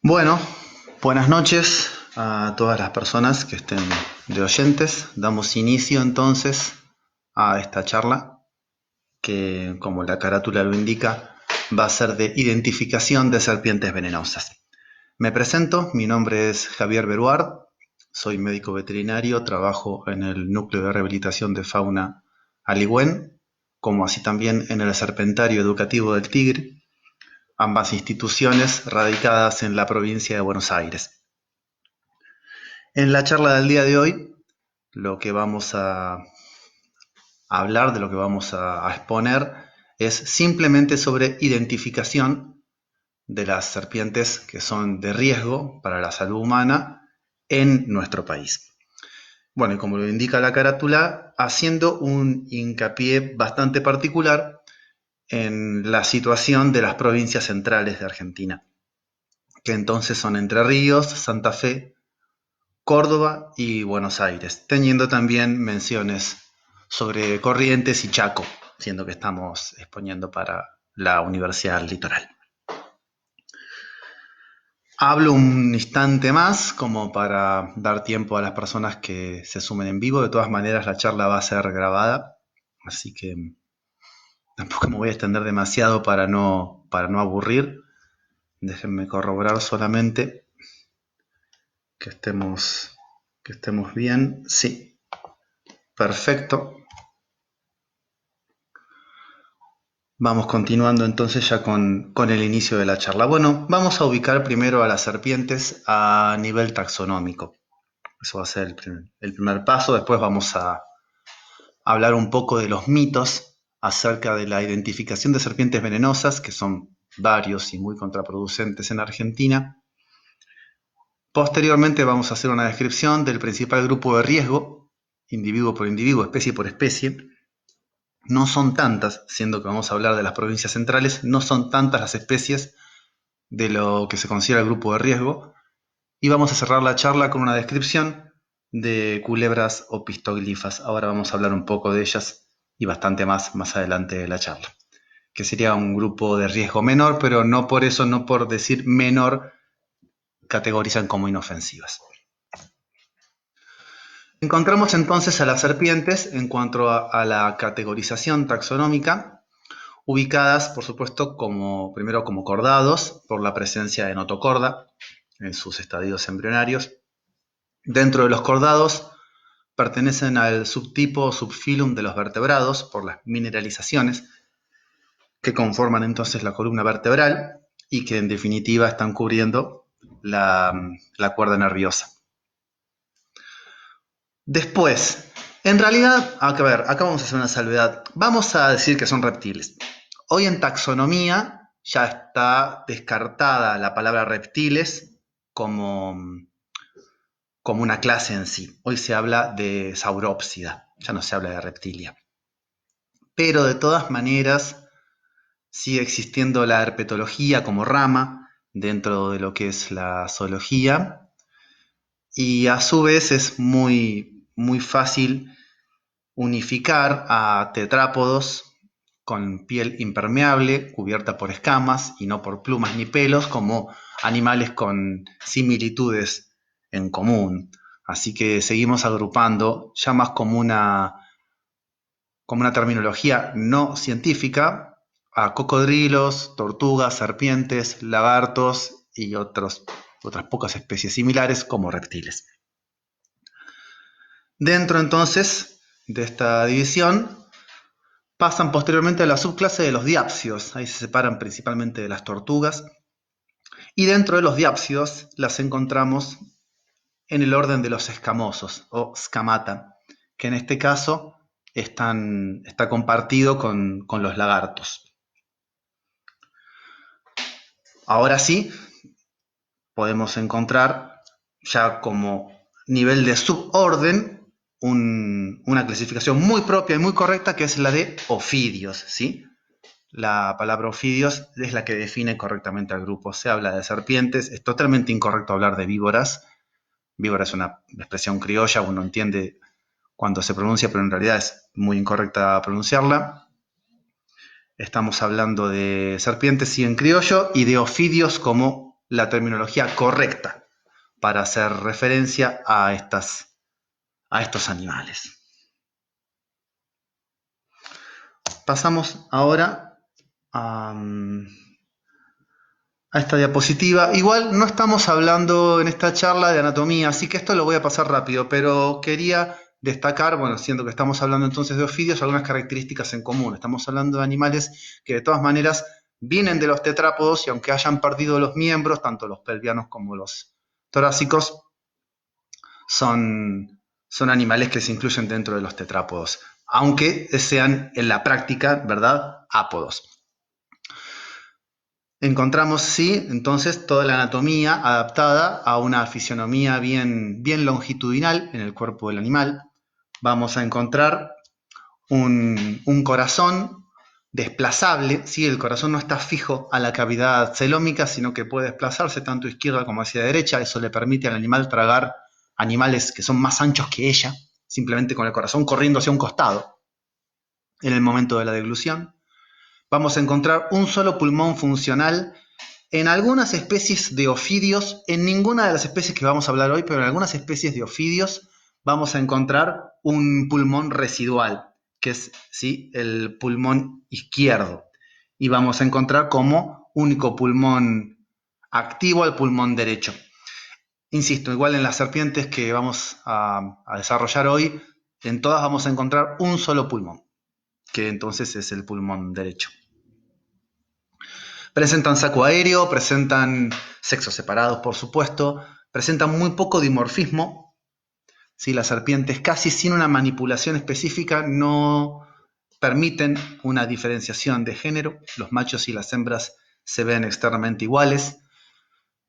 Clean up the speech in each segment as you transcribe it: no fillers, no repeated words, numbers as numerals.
Bueno, buenas noches a todas las personas que estén de oyentes. Damos inicio entonces a esta charla que, como la carátula lo indica, va a ser de identificación de serpientes venenosas. Me presento, mi nombre es Javier Beruard, soy médico veterinario, trabajo en el Núcleo de Rehabilitación de Fauna Aligüén, como así también en el Serpentario Educativo del Tigre, ambas instituciones radicadas en la provincia de Buenos Aires. En la charla del día de hoy, lo que vamos a hablar, de lo que vamos a exponer, es simplemente sobre identificación de las serpientes que son de riesgo para la salud humana en nuestro país. Bueno, y como lo indica la carátula, haciendo un hincapié bastante particular en la situación de las provincias centrales de Argentina, que entonces son Entre Ríos, Santa Fe, Córdoba y Buenos Aires, teniendo también menciones sobre Corrientes y Chaco, siendo que estamos exponiendo para la Universidad del Litoral. Hablo un instante más como para dar tiempo a las personas que se sumen en vivo. De todas maneras, la charla va a ser grabada, así que tampoco me voy a extender demasiado para no aburrir. Déjenme corroborar solamente que estemos bien. Sí, perfecto. Vamos continuando entonces ya con el inicio de la charla. Bueno, vamos a ubicar primero a las serpientes a nivel taxonómico. Eso va a ser el primer paso. Después vamos a hablar un poco de los mitos acerca de la identificación de serpientes venenosas, que son varios y muy contraproducentes en Argentina. Posteriormente vamos a hacer una descripción del principal grupo de riesgo, individuo por individuo, especie por especie. No son tantas, siendo que vamos a hablar de las provincias centrales, no son tantas las especies de lo que se considera el grupo de riesgo. Y vamos a cerrar la charla con una descripción de culebras o pistoglifas. Ahora vamos a hablar un poco de ellas y bastante más adelante de la charla. Que sería un grupo de riesgo menor, pero no por eso, no por decir menor, categorizan como inofensivas. Encontramos entonces a las serpientes en cuanto a la categorización taxonómica, ubicadas, por supuesto, primero como cordados, por la presencia de notocorda en sus estadios embrionarios. Dentro de los cordados pertenecen al subtipo o subfilum de los vertebrados por las mineralizaciones que conforman entonces la columna vertebral y que en definitiva están cubriendo la cuerda nerviosa. Después, en realidad, acá vamos a hacer una salvedad. Vamos a decir que son reptiles. Hoy en taxonomía ya está descartada la palabra reptiles como una clase en sí. Hoy se habla de saurópsida, ya no se habla de reptilia. Pero de todas maneras sigue existiendo la herpetología como rama dentro de lo que es la zoología, y a su vez es muy fácil unificar a tetrápodos con piel impermeable, cubierta por escamas y no por plumas ni pelos, como animales con similitudes en común. Así que seguimos agrupando ya más como una terminología no científica a cocodrilos, tortugas, serpientes, lagartos y otras pocas especies similares como reptiles. Dentro entonces de esta división pasan posteriormente a la subclase de los diápsidos. Ahí se separan principalmente de las tortugas. Y dentro de los diápsidos las encontramos en el orden de los escamosos o scamata, que en este caso está compartido con los lagartos. Ahora sí, podemos encontrar ya como nivel de suborden una clasificación muy propia y muy correcta, que es la de ofidios, ¿sí? La palabra ofidios es la que define correctamente al grupo. Se habla de serpientes, es totalmente incorrecto hablar de víboras. Víbora es una expresión criolla, uno entiende cuando se pronuncia, pero en realidad es muy incorrecta pronunciarla. Estamos hablando de serpientes, sí, en criollo, y de ofidios como la terminología correcta para hacer referencia a estos animales. Pasamos ahora a esta diapositiva. Igual no estamos hablando en esta charla de anatomía, así que esto lo voy a pasar rápido, pero quería destacar, bueno, siendo que estamos hablando entonces de ofidios, algunas características en común. Estamos hablando de animales que de todas maneras vienen de los tetrápodos y aunque hayan perdido los miembros, tanto los pelvianos como los torácicos, son animales que se incluyen dentro de los tetrápodos, aunque sean en la práctica, ¿verdad?, ápodos. Encontramos, sí, entonces toda la anatomía adaptada a una fisionomía bien longitudinal en el cuerpo del animal. Vamos a encontrar un corazón desplazable, ¿sí? El corazón no está fijo a la cavidad celómica, sino que puede desplazarse tanto a izquierda como hacia derecha. Eso le permite al animal tragar animales que son más anchos que ella, simplemente con el corazón corriendo hacia un costado en el momento de la deglución. Vamos a encontrar un solo pulmón funcional en algunas especies de ofidios, en ninguna de las especies que vamos a hablar hoy, pero en algunas especies de ofidios vamos a encontrar un pulmón residual, que es, ¿sí?, el pulmón izquierdo. Y vamos a encontrar como único pulmón activo al pulmón derecho. Insisto, igual en las serpientes que vamos a desarrollar hoy, en todas vamos a encontrar un solo pulmón, que entonces es el pulmón derecho. Presentan saco aéreo, presentan sexos separados, por supuesto, presentan muy poco dimorfismo. ¿Sí? Las serpientes, casi sin una manipulación específica, no permiten una diferenciación de género. Los machos y las hembras se ven externamente iguales.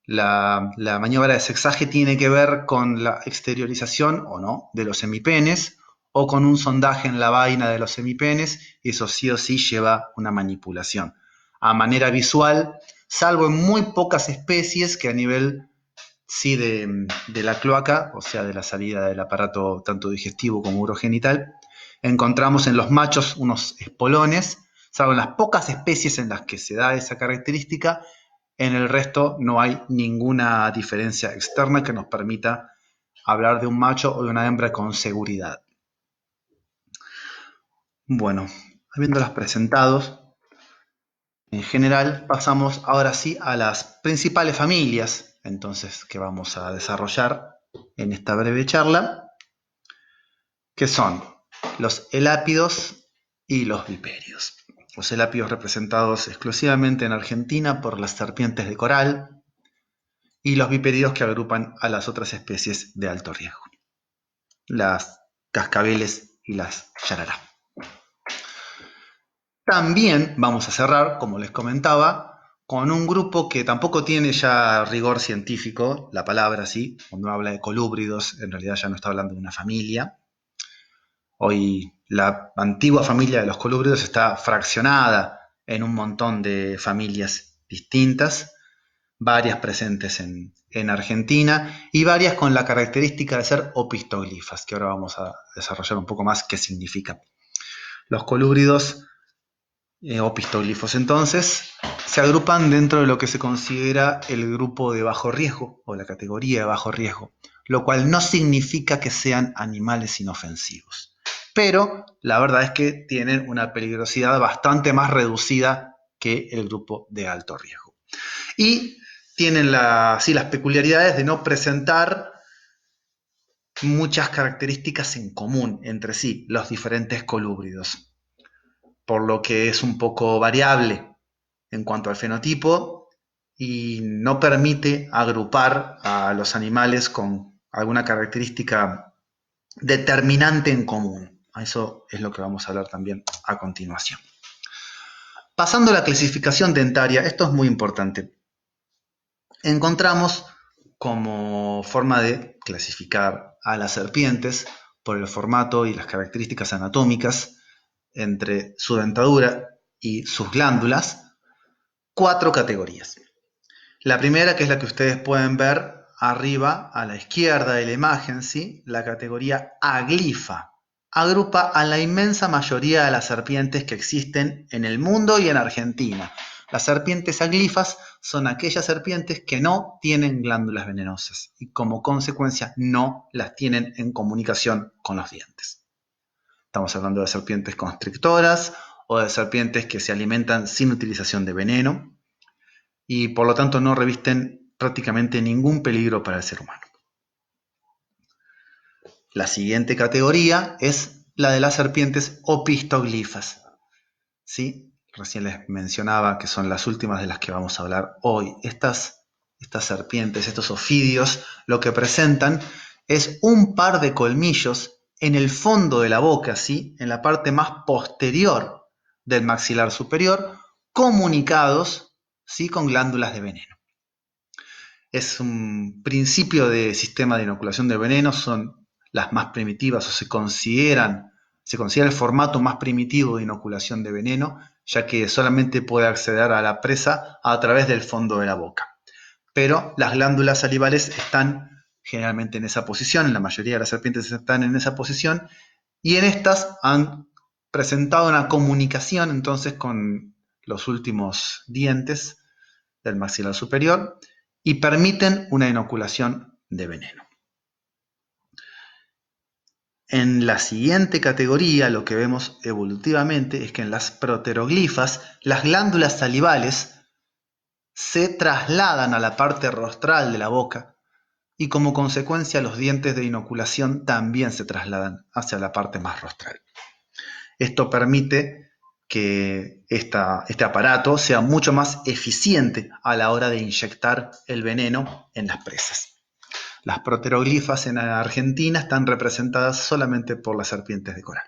La maniobra de sexaje tiene que ver con la exteriorización o no de los hemipenes o con un sondaje en la vaina de los hemipenes, y eso sí o sí lleva una manipulación. A manera visual, salvo en muy pocas especies que a nivel sí de la cloaca, o sea de la salida del aparato tanto digestivo como urogenital, encontramos en los machos unos espolones, salvo en las pocas especies en las que se da esa característica. En el resto no hay ninguna diferencia externa que nos permita hablar de un macho o de una hembra con seguridad. Bueno, habiéndolas presentados, en general pasamos ahora sí a las principales familias, entonces, que vamos a desarrollar en esta breve charla, que son los elápidos y los viperios. Los elápidos representados exclusivamente en Argentina por las serpientes de coral, y los viperidos que agrupan a las otras especies de alto riesgo, las cascabeles y las yarará. También vamos a cerrar, como les comentaba, con un grupo que tampoco tiene ya rigor científico, la palabra sí, cuando habla de colúbridos, en realidad ya no está hablando de una familia. Hoy la antigua familia de los colúbridos está fraccionada en un montón de familias distintas, varias presentes en Argentina y varias con la característica de ser opistoglifas, que ahora vamos a desarrollar un poco más qué significa. Los colúbridos opistoglifos entonces se agrupan dentro de lo que se considera el grupo de bajo riesgo o la categoría de bajo riesgo, lo cual no significa que sean animales inofensivos, pero la verdad es que tienen una peligrosidad bastante más reducida que el grupo de alto riesgo. Y tienen las peculiaridades de no presentar muchas características en común entre sí, los diferentes colúbridos, por lo que es un poco variable en cuanto al fenotipo y no permite agrupar a los animales con alguna característica determinante en común. Eso es lo que vamos a hablar también a continuación. Pasando a la clasificación dentaria, esto es muy importante. Encontramos como forma de clasificar a las serpientes por el formato y las características anatómicas entre su dentadura y sus glándulas, 4 categorías. La primera, que es la que ustedes pueden ver arriba a la izquierda de la imagen, ¿sí?, la categoría aglifa, agrupa a la inmensa mayoría de las serpientes que existen en el mundo y en Argentina. Las serpientes aglifas son aquellas serpientes que no tienen glándulas venenosas y como consecuencia no las tienen en comunicación con los dientes. Estamos hablando de serpientes constrictoras o de serpientes que se alimentan sin utilización de veneno y por lo tanto no revisten prácticamente ningún peligro para el ser humano. La siguiente categoría es la de las serpientes opistoglifas, ¿sí? Recién les mencionaba que son las últimas de las que vamos a hablar hoy. Estas serpientes, estos ofidios, lo que presentan es un par de colmillos en el fondo de la boca, ¿sí? En la parte más posterior del maxilar superior, comunicados, ¿sí? Con glándulas de veneno. Es un principio de sistema de inoculación de veneno, son las más primitivas o se considera el formato más primitivo de inoculación de veneno, ya que solamente puede acceder a la presa a través del fondo de la boca. Pero las glándulas salivales están generalmente en esa posición, en la mayoría de las serpientes están en esa posición, y en estas han presentado una comunicación entonces con los últimos dientes del maxilar superior y permiten una inoculación de veneno. En la siguiente categoría lo que vemos evolutivamente es que en las proteroglifas las glándulas salivales se trasladan a la parte rostral de la boca y como consecuencia los dientes de inoculación también se trasladan hacia la parte más rostral. Esto permite que este aparato sea mucho más eficiente a la hora de inyectar el veneno en las presas. Las proteroglifas en Argentina están representadas solamente por las serpientes de coral.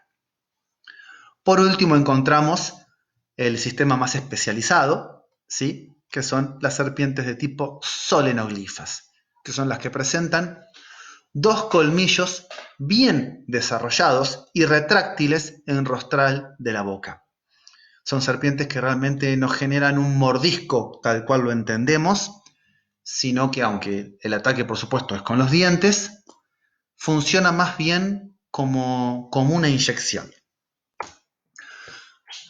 Por último encontramos el sistema más especializado, ¿sí? Que son las serpientes de tipo solenoglifas, que son las que presentan dos colmillos bien desarrollados y retráctiles en rostral de la boca. Son serpientes que realmente no generan un mordisco tal cual lo entendemos, sino que aunque el ataque por supuesto es con los dientes, funciona más bien como una inyección.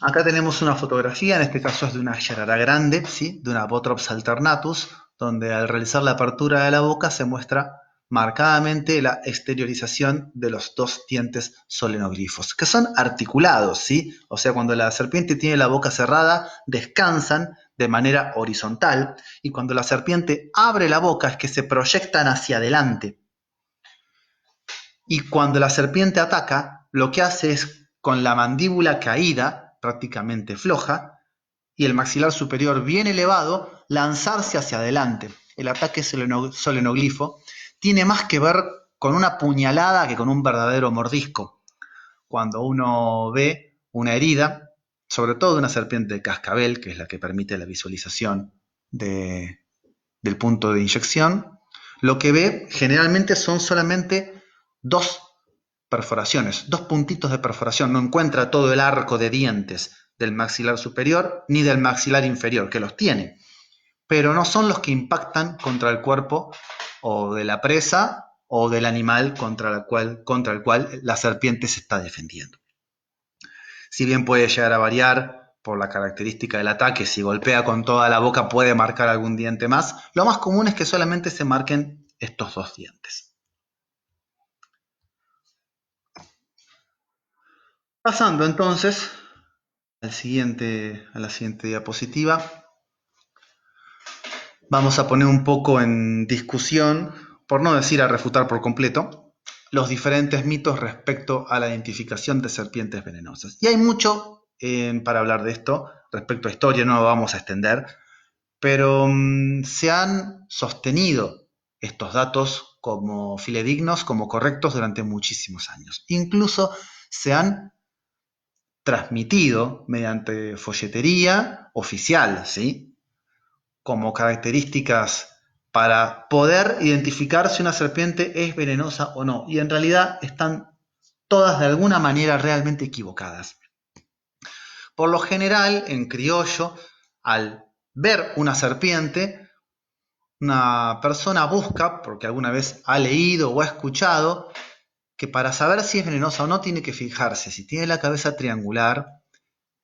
Acá tenemos una fotografía, en este caso es de una yarará grande, ¿sí? De una Botrops alternatus, donde al realizar la apertura de la boca se muestra marcadamente la exteriorización de los dos dientes solenoglifos, que son articulados, ¿sí? O sea, cuando la serpiente tiene la boca cerrada, descansan de manera horizontal, y cuando la serpiente abre la boca es que se proyectan hacia adelante. Y cuando la serpiente ataca, lo que hace es, con la mandíbula caída, prácticamente floja, y el maxilar superior bien elevado, lanzarse hacia adelante. El ataque solenoglifo tiene más que ver con una puñalada que con un verdadero mordisco. Cuando uno ve una herida, sobre todo de una serpiente de cascabel, que es la que permite la visualización del punto de inyección, lo que ve generalmente son solamente dos perforaciones, dos puntitos de perforación. No encuentra todo el arco de dientes del maxilar superior ni del maxilar inferior, que los tiene, pero no son los que impactan contra el cuerpo o de la presa o del animal contra el cual la serpiente se está defendiendo. Si bien puede llegar a variar por la característica del ataque, si golpea con toda la boca puede marcar algún diente más, lo más común es que solamente se marquen estos dos dientes. Pasando entonces a la siguiente diapositiva, vamos a poner un poco en discusión, por no decir a refutar por completo, los diferentes mitos respecto a la identificación de serpientes venenosas. Y hay mucho para hablar de esto, respecto a historia, no lo vamos a extender, pero se han sostenido estos datos como fidedignos, como correctos durante muchísimos años. Incluso se han transmitido mediante folletería oficial, ¿sí? Como características para poder identificar si una serpiente es venenosa o no. Y en realidad están todas de alguna manera realmente equivocadas. Por lo general, en criollo, al ver una serpiente, una persona busca, porque alguna vez ha leído o ha escuchado, que para saber si es venenosa o no tiene que fijarse si tiene la cabeza triangular,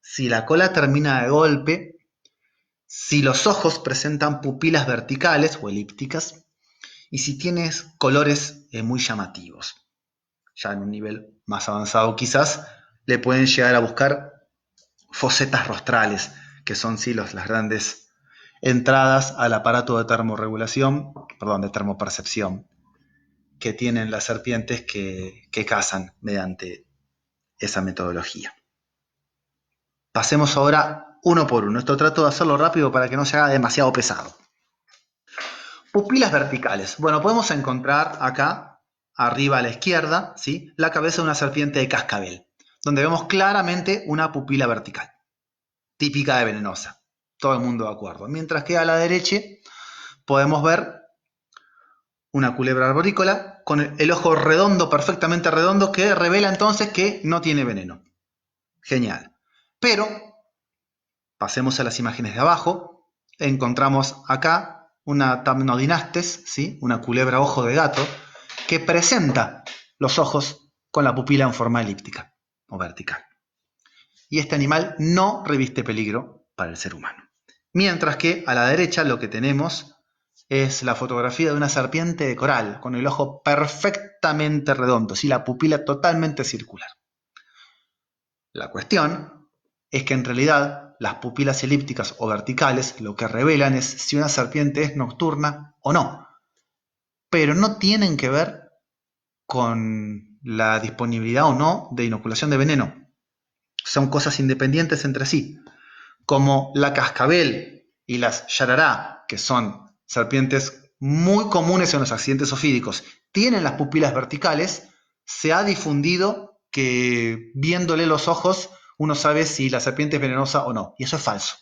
si la cola termina de golpe, si los ojos presentan pupilas verticales o elípticas y si tienes colores muy llamativos. Ya en un nivel más avanzado quizás le pueden llegar a buscar fosetas rostrales, que son sí, las grandes entradas al aparato de termorregulación, perdón, de termopercepción, que tienen las serpientes que cazan mediante esa metodología. Pasemos ahora uno por uno. Esto trato de hacerlo rápido para que no se haga demasiado pesado. Pupilas verticales. Bueno, podemos encontrar acá, arriba a la izquierda, ¿sí?, la cabeza de una serpiente de cascabel, donde vemos claramente una pupila vertical, típica de venenosa. Todo el mundo de acuerdo. Mientras que a la derecha podemos ver una culebra arborícola con el ojo redondo, perfectamente redondo, que revela entonces que no tiene veneno. Genial. Pero pasemos a las imágenes de abajo. Encontramos acá una Thamnodinastes, ¿sí?, una culebra ojo de gato, que presenta los ojos con la pupila en forma elíptica o vertical. Y este animal no reviste peligro para el ser humano. Mientras que a la derecha lo que tenemos es la fotografía de una serpiente de coral, con el ojo perfectamente redondo, ¿sí?, la pupila totalmente circular. La cuestión es que en realidad las pupilas elípticas o verticales lo que revelan es si una serpiente es nocturna o no, pero no tienen que ver con la disponibilidad o no de inoculación de veneno. Son cosas independientes entre sí, como la cascabel y las yarará, que son serpientes muy comunes en los accidentes ofídicos, tienen las pupilas verticales. Se ha difundido que viéndole los ojos uno sabe si la serpiente es venenosa o no, y eso es falso.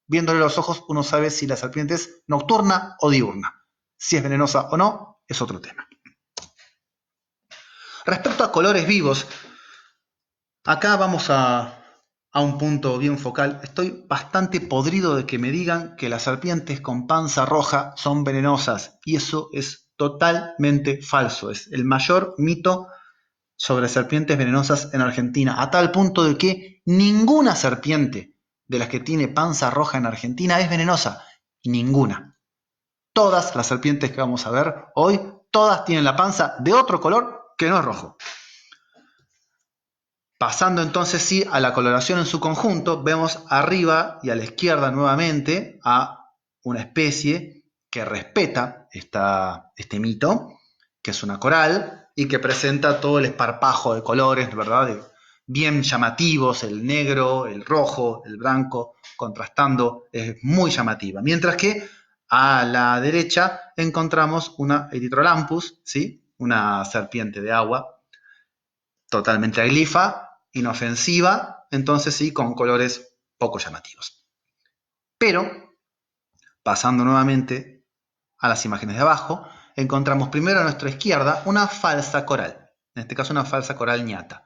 Viéndole los ojos uno sabe si la serpiente es nocturna o diurna. Si es venenosa o no es otro tema. Respecto a colores vivos, acá vamos a un punto bien focal. Estoy bastante podrido de que me digan que las serpientes con panza roja son venenosas, y eso es totalmente falso. Es el mayor mito sobre serpientes venenosas en Argentina, a tal punto de que ninguna serpiente de las que tiene panza roja en Argentina es venenosa. Ninguna. Todas las serpientes que vamos a ver hoy, todas tienen la panza de otro color que no es rojo. Pasando entonces sí a la coloración en su conjunto, vemos arriba y a la izquierda nuevamente a una especie que respeta este mito, que es una coral y que presenta todo el esparpajo de colores, ¿verdad?, bien llamativos, el negro, el rojo, el blanco, contrastando, es muy llamativa. Mientras que a la derecha encontramos una Erythrolampus, ¿sí?, una serpiente de agua, totalmente aglifa, inofensiva, entonces sí, con colores poco llamativos. Pero, pasando nuevamente a las imágenes de abajo, encontramos primero a nuestra izquierda una falsa coral, en este caso una falsa coral ñata.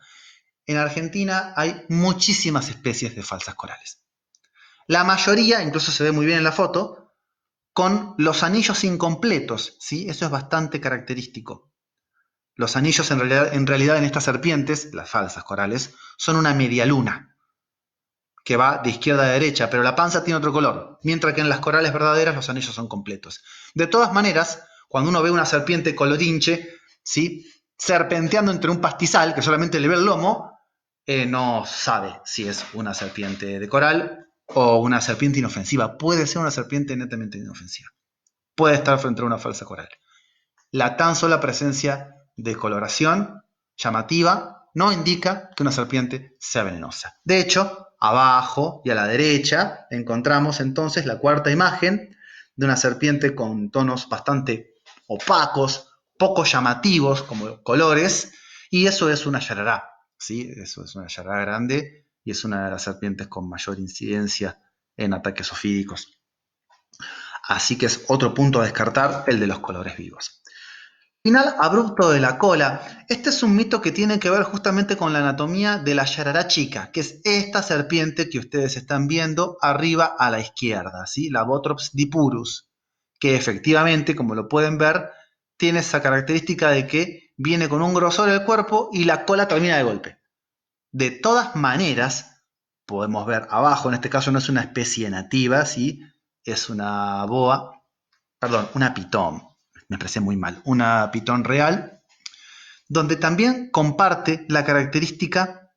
En Argentina hay muchísimas especies de falsas corales. La mayoría, incluso se ve muy bien en la foto, con los anillos incompletos, ¿sí? Eso es bastante característico. Los anillos en realidad en estas serpientes, las falsas corales, son una media luna que va de izquierda a derecha, pero la panza tiene otro color, mientras que en las corales verdaderas los anillos son completos. De todas maneras, cuando uno ve una serpiente colorinche, ¿sí?, serpenteando entre un pastizal que solamente le ve el lomo, no sabe si es una serpiente de coral o una serpiente inofensiva. Puede ser una serpiente netamente inofensiva. Puede estar frente a una falsa coral. La tan sola presencia de coloración llamativa no indica que una serpiente sea venenosa. De hecho, abajo y a la derecha encontramos entonces la cuarta imagen de una serpiente con tonos bastante opacos, poco llamativos como colores, y eso es una yarará, ¿sí? Eso es una yarará grande y es una de las serpientes con mayor incidencia en ataques ofídicos. Así que es otro punto a descartar, el de los colores vivos. Final abrupto de la cola. Este es un mito que tiene que ver justamente con la anatomía de la yarará chica, que es esta serpiente que ustedes están viendo arriba a la izquierda, ¿sí?, la Bothrops dipurus, que efectivamente, como lo pueden ver, tiene esa característica de que viene con un grosor del cuerpo y la cola termina de golpe. De todas maneras, podemos ver abajo, en este caso no es una especie nativa, ¿sí? Es una boa, perdón, una pitón, me expresé muy mal, una pitón real, donde también comparte la característica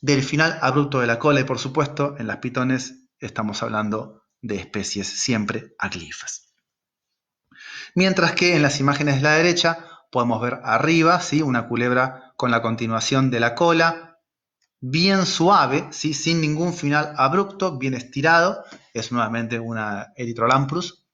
del final abrupto de la cola y por supuesto en las pitones estamos hablando de especies siempre aglifas. Mientras que en las imágenes de la derecha podemos ver arriba, ¿sí? Una culebra con la continuación de la cola, bien suave, ¿sí? Sin ningún final abrupto, bien estirado, es nuevamente una Erythrolamprus.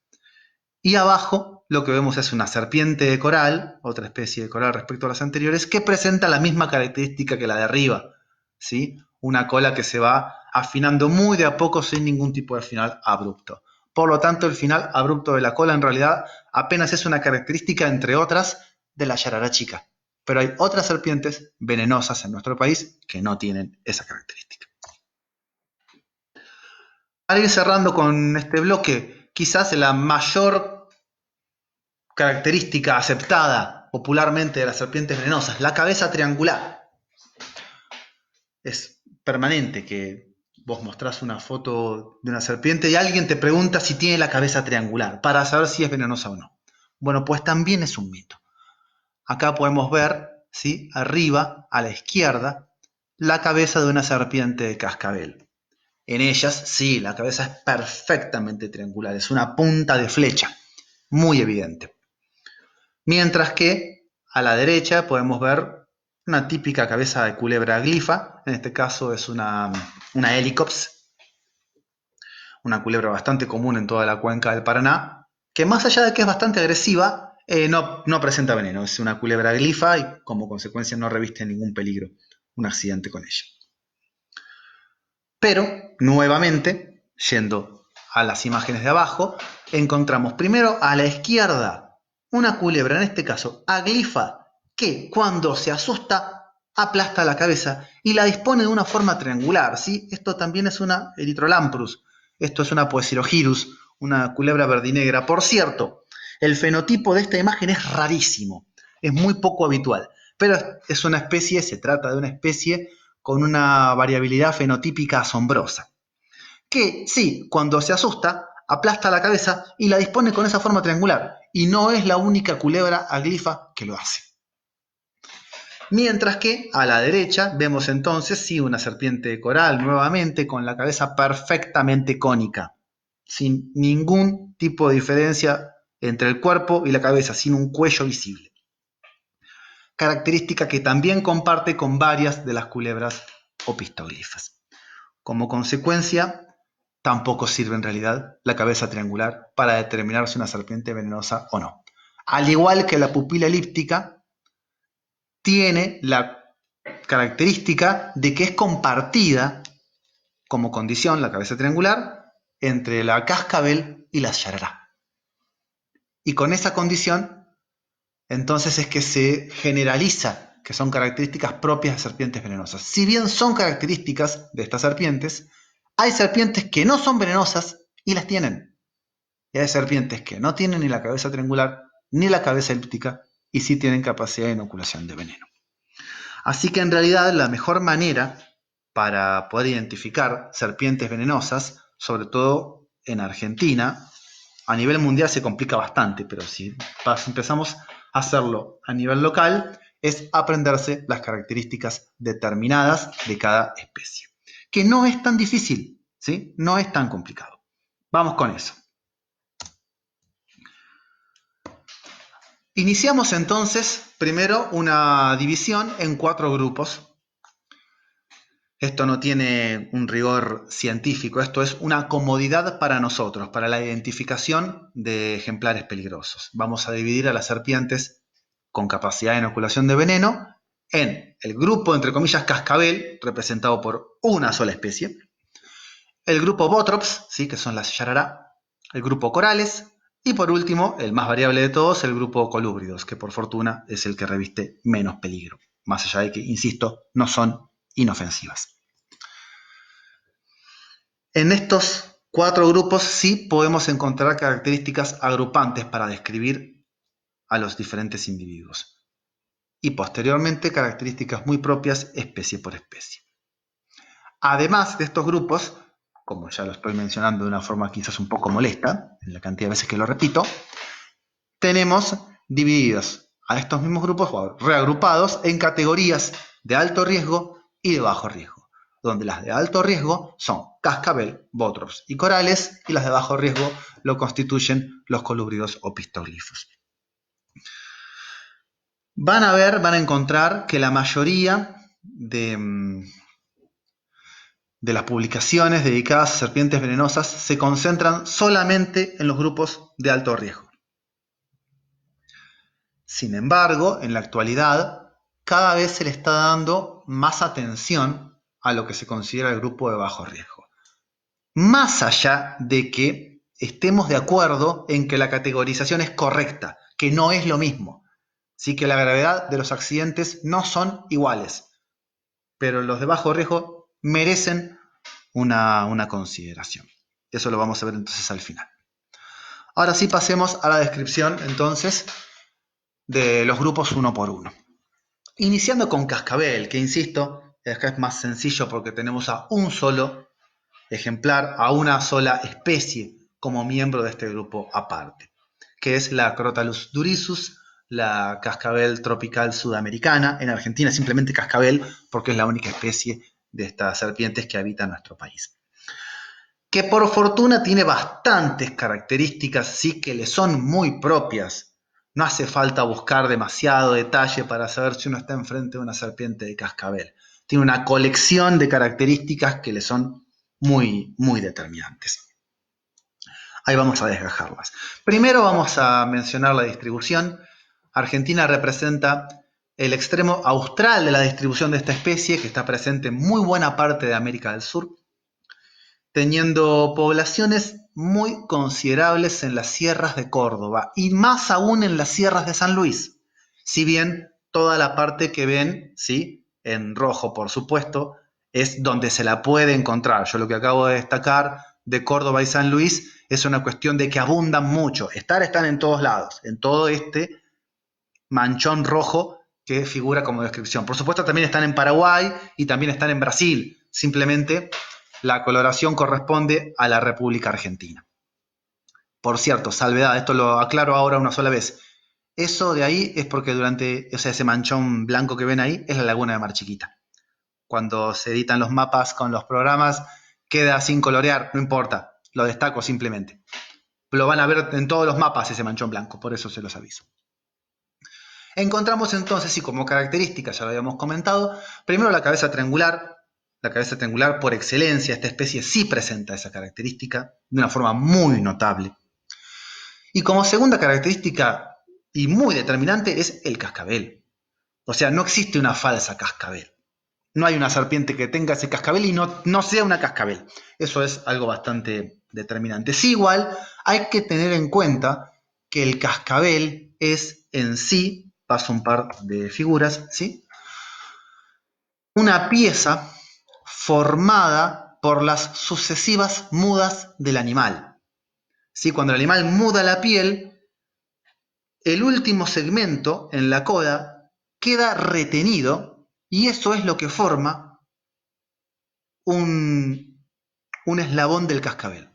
Y abajo lo que vemos es una serpiente de coral, otra especie de coral respecto a las anteriores, que presenta la misma característica que la de arriba, ¿sí? Una cola que se va afinando muy de a poco sin ningún tipo de final abrupto. Por lo tanto, el final abrupto de la cola en realidad apenas es una característica, entre otras, de la yarará chica. Pero hay otras serpientes venenosas en nuestro país que no tienen esa característica. Para ir cerrando con este bloque, quizás la mayor característica aceptada popularmente de las serpientes venenosas, la cabeza triangular. Es permanente que vos mostrás una foto de una serpiente y alguien te pregunta si tiene la cabeza triangular para saber si es venenosa o no. Bueno, pues también es un mito. Acá podemos ver, ¿sí? Arriba, a la izquierda, la cabeza de una serpiente de cascabel. En ellas, sí, la cabeza es perfectamente triangular, es una punta de flecha, muy evidente. Mientras que a la derecha podemos ver una típica cabeza de culebra glifa, en este caso es una Helicops, una culebra bastante común en toda la cuenca del Paraná, que más allá de que es bastante agresiva, no presenta veneno, es una culebra glifa y como consecuencia no reviste ningún peligro, un accidente con ella. Pero, nuevamente, yendo a las imágenes de abajo, encontramos primero a la izquierda una culebra, en este caso aglifa, que cuando se asusta aplasta la cabeza y la dispone de una forma triangular, ¿sí? Esto también es una Erythrolamprus, esto es una Poecilogyrus, una culebra verdinegra. Por cierto, el fenotipo de esta imagen es rarísimo, es muy poco habitual, pero es una especie, se trata de una especie con una variabilidad fenotípica asombrosa, que sí, cuando se asusta, aplasta la cabeza y la dispone con esa forma triangular, y no es la única culebra aglifa que lo hace. Mientras que a la derecha vemos entonces sí una serpiente de coral nuevamente con la cabeza perfectamente cónica, sin ningún tipo de diferencia entre el cuerpo y la cabeza, sin un cuello visible. Característica que también comparte con varias de las culebras opistoglifas. Como consecuencia, tampoco sirve en realidad la cabeza triangular para determinar si una serpiente es venenosa o no. Al igual que la pupila elíptica, tiene la característica de que es compartida como condición, la cabeza triangular, entre la cascabel y la yarará. Y con esa condición, entonces es que se generaliza que son características propias de serpientes venenosas. Si bien son características de estas serpientes, hay serpientes que no son venenosas y las tienen. Y hay serpientes que no tienen ni la cabeza triangular ni la cabeza elíptica y sí tienen capacidad de inoculación de veneno. Así que en realidad la mejor manera para poder identificar serpientes venenosas, sobre todo en Argentina, a nivel mundial se complica bastante, pero si empezamos a hacerlo a nivel local, es aprenderse las características determinadas de cada especie. Que no es tan difícil, ¿sí? No es tan complicado. Vamos con eso. Iniciamos entonces primero una división en 4 grupos. Esto no tiene un rigor científico, esto es una comodidad para nosotros, para la identificación de ejemplares peligrosos. Vamos a dividir a las serpientes con capacidad de inoculación de veneno en el grupo, entre comillas, cascabel, representado por una sola especie, el grupo Botrops, ¿sí? Que son las yarará, el grupo corales, y por último, el más variable de todos, el grupo colúbridos, que por fortuna es el que reviste menos peligro, más allá de que, insisto, no son inofensivas. En estos 4 grupos sí podemos encontrar características agrupantes para describir a los diferentes individuos y posteriormente características muy propias especie por especie. Además de estos grupos, como ya lo estoy mencionando de una forma quizás un poco molesta, en la cantidad de veces que lo repito, tenemos divididos a estos mismos grupos, o reagrupados en categorías de alto riesgo y de bajo riesgo, donde las de alto riesgo son cascabel, bótropos y corales, y las de bajo riesgo lo constituyen los colúbridos o pistoglifos. Van a encontrar que la mayoría de las publicaciones dedicadas a serpientes venenosas se concentran solamente en los grupos de alto riesgo. Sin embargo, en la actualidad, cada vez se le está dando más atención a lo que se considera el grupo de bajo riesgo. Más allá de que estemos de acuerdo en que la categorización es correcta, que no es lo mismo. Sí, que la gravedad de los accidentes no son iguales, pero los de bajo riesgo merecen una consideración. Eso lo vamos a ver entonces al final. Ahora sí, pasemos a la descripción entonces de los grupos uno por uno. Iniciando con cascabel, que insisto, acá es más sencillo porque tenemos a un solo ejemplar, a una sola especie como miembro de este grupo aparte, que es la Crotalus durisus, la cascabel tropical sudamericana. En Argentina simplemente cascabel porque es la única especie de estas serpientes que habita en nuestro país. Que por fortuna tiene bastantes características, sí, que le son muy propias. No hace falta buscar demasiado detalle para saber si uno está enfrente de una serpiente de cascabel. Tiene una colección de características que le son muy, muy determinantes. Ahí vamos a desgajarlas. Primero vamos a mencionar la distribución. Argentina representa el extremo austral de la distribución de esta especie, que está presente en muy buena parte de América del Sur, teniendo poblaciones muy considerables en las sierras de Córdoba y más aún en las sierras de San Luis. Si bien toda la parte que ven, ¿sí?, en rojo, por supuesto, es donde se la puede encontrar. Yo lo que acabo de destacar de Córdoba y San Luis es una cuestión de que abundan mucho. Están en todos lados, en todo este manchón rojo que figura como descripción. Por supuesto, también están en Paraguay y también están en Brasil. Simplemente la coloración corresponde a la República Argentina. Por cierto, salvedad, esto lo aclaro ahora una sola vez. Eso de ahí es porque ese manchón blanco que ven ahí es la laguna de Mar Chiquita. Cuando se editan los mapas con los programas, queda sin colorear, no importa, lo destaco simplemente. Lo van a ver en todos los mapas ese manchón blanco, por eso se los aviso. Encontramos entonces, y como característica, ya lo habíamos comentado, primero la cabeza triangular. La cabeza triangular por excelencia, esta especie sí presenta esa característica de una forma muy notable. Y como segunda característica y muy determinante es el cascabel. O sea, no existe una falsa cascabel. No hay una serpiente que tenga ese cascabel y no sea una cascabel. Eso es algo bastante determinante. Sí, igual hay que tener en cuenta que el cascabel es en sí, paso un par de figuras, ¿sí?, una pieza formada por las sucesivas mudas del animal. ¿Sí? Cuando el animal muda la piel, el último segmento en la coda queda retenido y eso es lo que forma un eslabón del cascabel.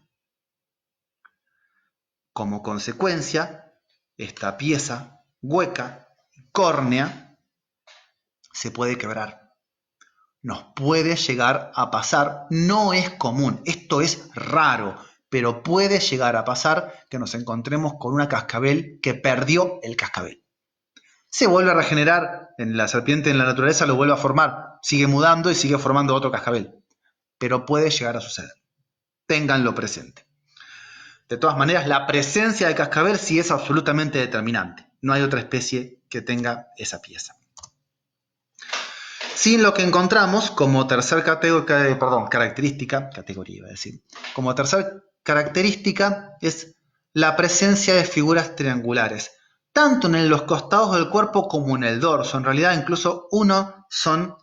Como consecuencia, esta pieza hueca, córnea, se puede quebrar. Nos puede llegar a pasar, no es común, esto es raro, pero puede llegar a pasar que nos encontremos con una cascabel que perdió el cascabel. Se vuelve a regenerar, en la serpiente en la naturaleza lo vuelve a formar, sigue mudando y sigue formando otro cascabel, pero puede llegar a suceder. Ténganlo presente. De todas maneras, la presencia de cascabel sí es absolutamente determinante. No hay otra especie que tenga esa pieza. Sin lo que encontramos como tercer característica es la presencia de figuras triangulares, tanto en los costados del cuerpo como en el dorso. En realidad, incluso uno son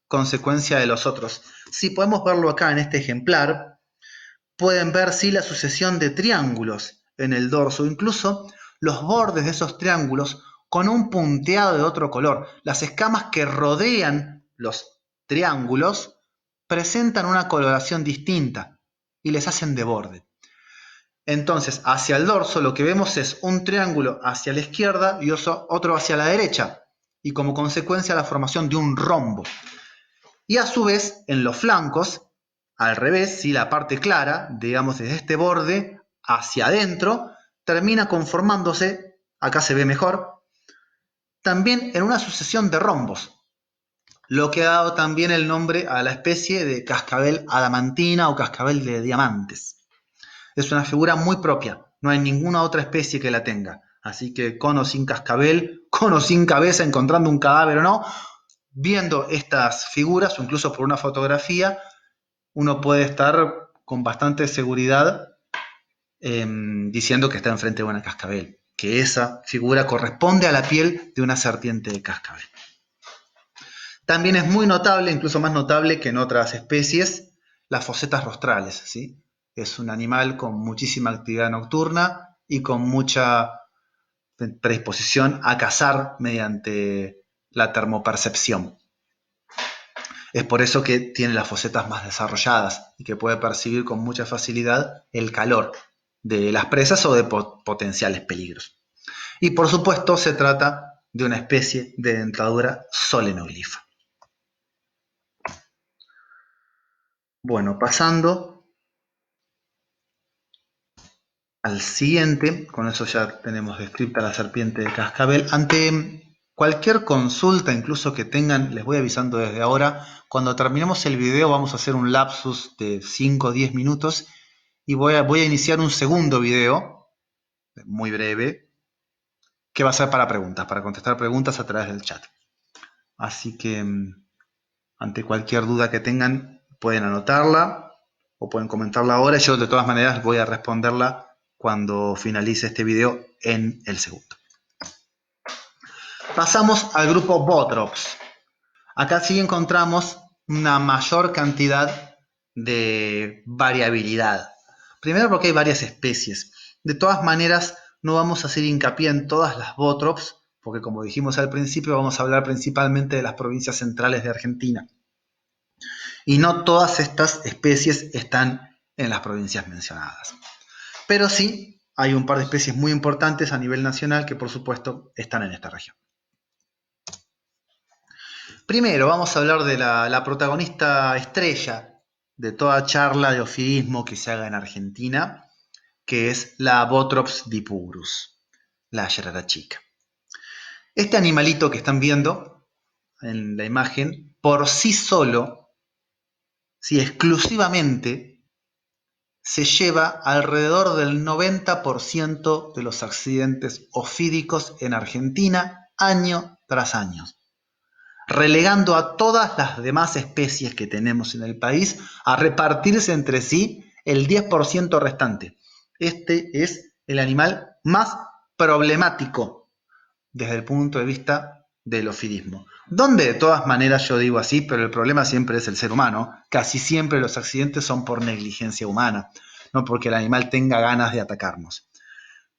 consecuencia de los otros. Si podemos verlo acá en este ejemplar, pueden ver sí la sucesión de triángulos en el dorso, incluso los bordes de esos triángulos con un punteado de otro color. Las escamas que rodean los triángulos presentan una coloración distinta y les hacen de borde. Entonces, hacia el dorso lo que vemos es un triángulo hacia la izquierda y otro hacia la derecha, y como consecuencia la formación de un rombo. Y a su vez, en los flancos, al revés, ¿sí? La parte clara, digamos desde este borde hacia adentro, termina conformándose, acá se ve mejor, también en una sucesión de rombos, lo que ha dado también el nombre a la especie de cascabel adamantina o cascabel de diamantes. Es una figura muy propia, no hay ninguna otra especie que la tenga. Así que con o sin cascabel, con o sin cabeza, encontrando un cadáver o no, viendo estas figuras o incluso por una fotografía, uno puede estar con bastante seguridad diciendo que está enfrente de una cascabel, que esa figura corresponde a la piel de una serpiente de cascabel. También es muy notable, incluso más notable que en otras especies, las fosetas rostrales, ¿sí? Es un animal con muchísima actividad nocturna y con mucha predisposición a cazar mediante la termopercepción. Es por eso que tiene las fosetas más desarrolladas y que puede percibir con mucha facilidad el calor de las presas o de potenciales peligros. Y por supuesto se trata de una especie de dentadura solenoglifa. Bueno, pasando al siguiente, con eso ya tenemos descrita la serpiente de cascabel. Ante cualquier consulta, incluso que tengan, les voy avisando desde ahora, cuando terminemos el video vamos a hacer un lapsus de 5 o 10 minutos y voy a iniciar un segundo video, muy breve, que va a ser para preguntas, para contestar preguntas a través del chat. Así que ante cualquier duda que tengan, pueden anotarla o pueden comentarla ahora. Yo de todas maneras voy a responderla cuando finalice este video en el segundo. Pasamos al grupo Botrops. Acá sí encontramos una mayor cantidad de variabilidad. Primero porque hay varias especies. De todas maneras, no vamos a hacer hincapié en todas las Botrops, porque como dijimos al principio, vamos a hablar principalmente de las provincias centrales de Argentina. Y no todas estas especies están en las provincias mencionadas. Pero sí hay un par de especies muy importantes a nivel nacional que por supuesto están en esta región. Primero vamos a hablar de la protagonista estrella de toda charla de ofidismo que se haga en Argentina, que es la Botrops dipurus, la yararachica. Este animalito que están viendo en la imagen, por sí solo, sí, exclusivamente, se lleva alrededor del 90% de los accidentes ofídicos en Argentina año tras año, relegando a todas las demás especies que tenemos en el país a repartirse entre sí el 10% restante. Este es el animal más problemático desde el punto de vista del ofidismo. Donde de todas maneras yo digo así, pero el problema siempre es el ser humano. Casi siempre los accidentes son por negligencia humana, no porque el animal tenga ganas de atacarnos.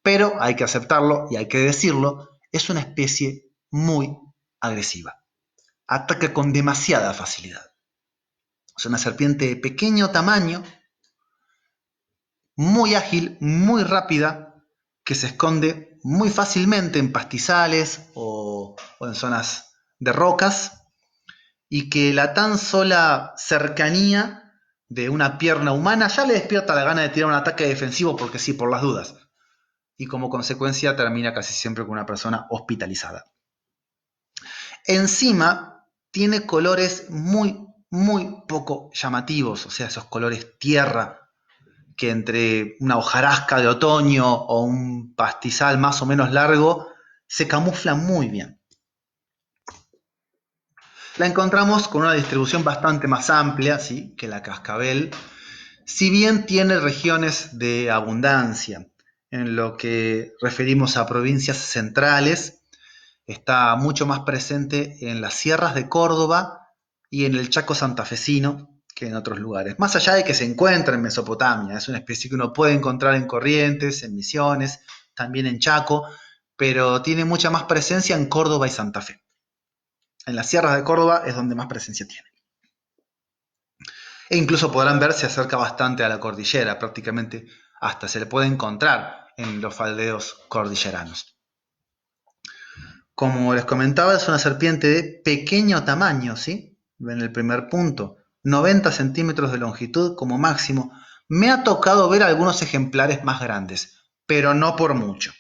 Pero hay que aceptarlo y hay que decirlo, es una especie muy agresiva. Ataca con demasiada facilidad. Es una serpiente de pequeño tamaño, muy ágil, muy rápida, que se esconde muy fácilmente en pastizales o en zonas de rocas, y que la tan sola cercanía de una pierna humana ya le despierta la gana de tirar un ataque defensivo porque sí, por las dudas. Y como consecuencia termina casi siempre con una persona hospitalizada. Encima tiene colores muy, muy poco llamativos, o sea, esos colores tierra, que entre una hojarasca de otoño o un pastizal más o menos largo se camuflan muy bien. La encontramos con una distribución bastante más amplia, ¿sí?, que la cascabel, si bien tiene regiones de abundancia. En lo que referimos a provincias centrales, está mucho más presente en las sierras de Córdoba y en el Chaco santafesino que en otros lugares. Más allá de que se encuentra en Mesopotamia, es una especie que uno puede encontrar en Corrientes, en Misiones, también en Chaco, pero tiene mucha más presencia en Córdoba y Santa Fe. En las sierras de Córdoba es donde más presencia tiene. E incluso podrán ver se acerca bastante a la cordillera, prácticamente hasta se le puede encontrar en los faldeos cordilleranos. Como les comentaba, es una serpiente de pequeño tamaño, ¿sí? En el primer punto, 90 centímetros de longitud como máximo. Me ha tocado ver algunos ejemplares más grandes, pero no por mucho.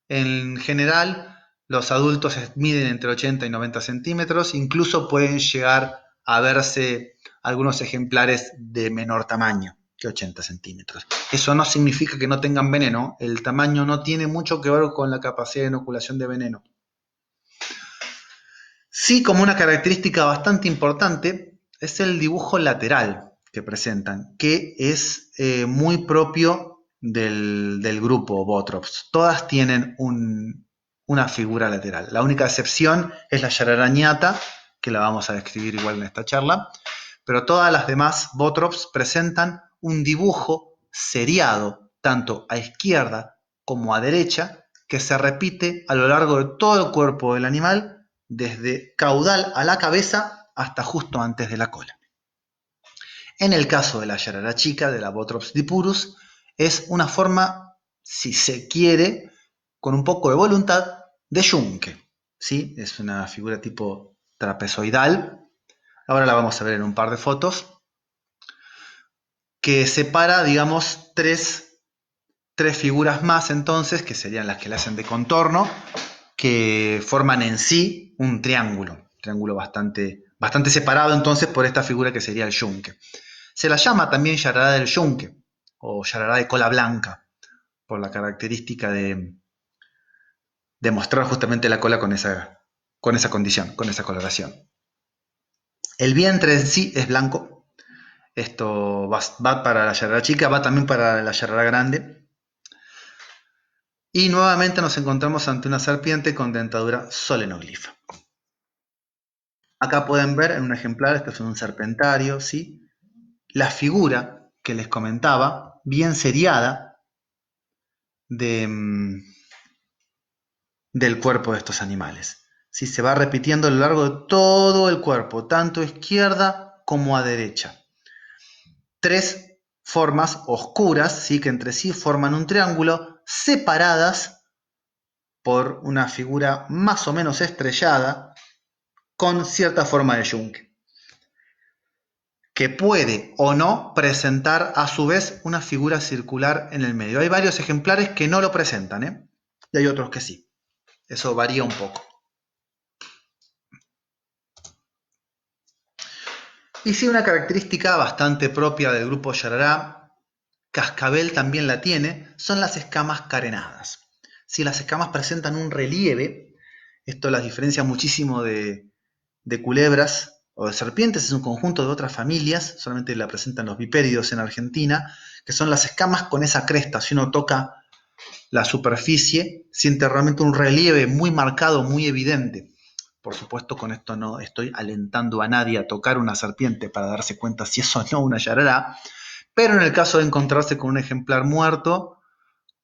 En general, los adultos miden entre 80 y 90 centímetros, incluso pueden llegar a verse algunos ejemplares de menor tamaño que 80 centímetros. Eso no significa que no tengan veneno, el tamaño no tiene mucho que ver con la capacidad de inoculación de veneno. Sí, como una característica bastante importante, es el dibujo lateral que presentan, que es muy propio del grupo Botrops. Todas tienen una figura lateral. La única excepción es la yararañata, que la vamos a describir igual en esta charla, pero todas las demás Botrops presentan un dibujo seriado, tanto a izquierda como a derecha, que se repite a lo largo de todo el cuerpo del animal, desde caudal a la cabeza hasta justo antes de la cola. En el caso de la yarara chica, de la Botrops dipurus, es una forma, si se quiere, con un poco de voluntad, de yunque. ¿Sí? Es una figura tipo trapezoidal. Ahora la vamos a ver en un par de fotos. Que separa, digamos, tres figuras más entonces, que serían las que le hacen de contorno, que forman en sí un triángulo bastante separado entonces por esta figura que sería el yunque. Se la llama también yarará del yunque o yarará de cola blanca por la característica de mostrar justamente la cola con esa condición, con esa coloración. El vientre en sí es blanco. Esto va para la yarará chica, va también para la yarará grande. Y nuevamente nos encontramos ante una serpiente con dentadura solenoglifa. Acá pueden ver en un ejemplar, esto es un serpentario, ¿sí? La figura que les comentaba, bien seriada, del cuerpo de estos animales. ¿Sí? Se va repitiendo a lo largo de todo el cuerpo, tanto a izquierda como a derecha. Tres formas oscuras, ¿sí? Que entre sí forman un triángulo, separadas por una figura más o menos estrellada, con cierta forma de yunque, que puede o no presentar a su vez una figura circular en el medio. Hay varios ejemplares que no lo presentan, ¿eh? Y hay otros que sí. Eso varía un poco. Y sí, una característica bastante propia del grupo yarará, cascabel también la tiene, son las escamas carenadas. Si las escamas presentan un relieve, esto las diferencia muchísimo de culebras o de serpientes, es un conjunto de otras familias, solamente la presentan los vipéridos en Argentina, que son las escamas con esa cresta. Si uno toca la superficie, siente realmente un relieve muy marcado, muy evidente. Por supuesto, con esto no estoy alentando a nadie a tocar una serpiente para darse cuenta si es o no una yarará, pero en el caso de encontrarse con un ejemplar muerto,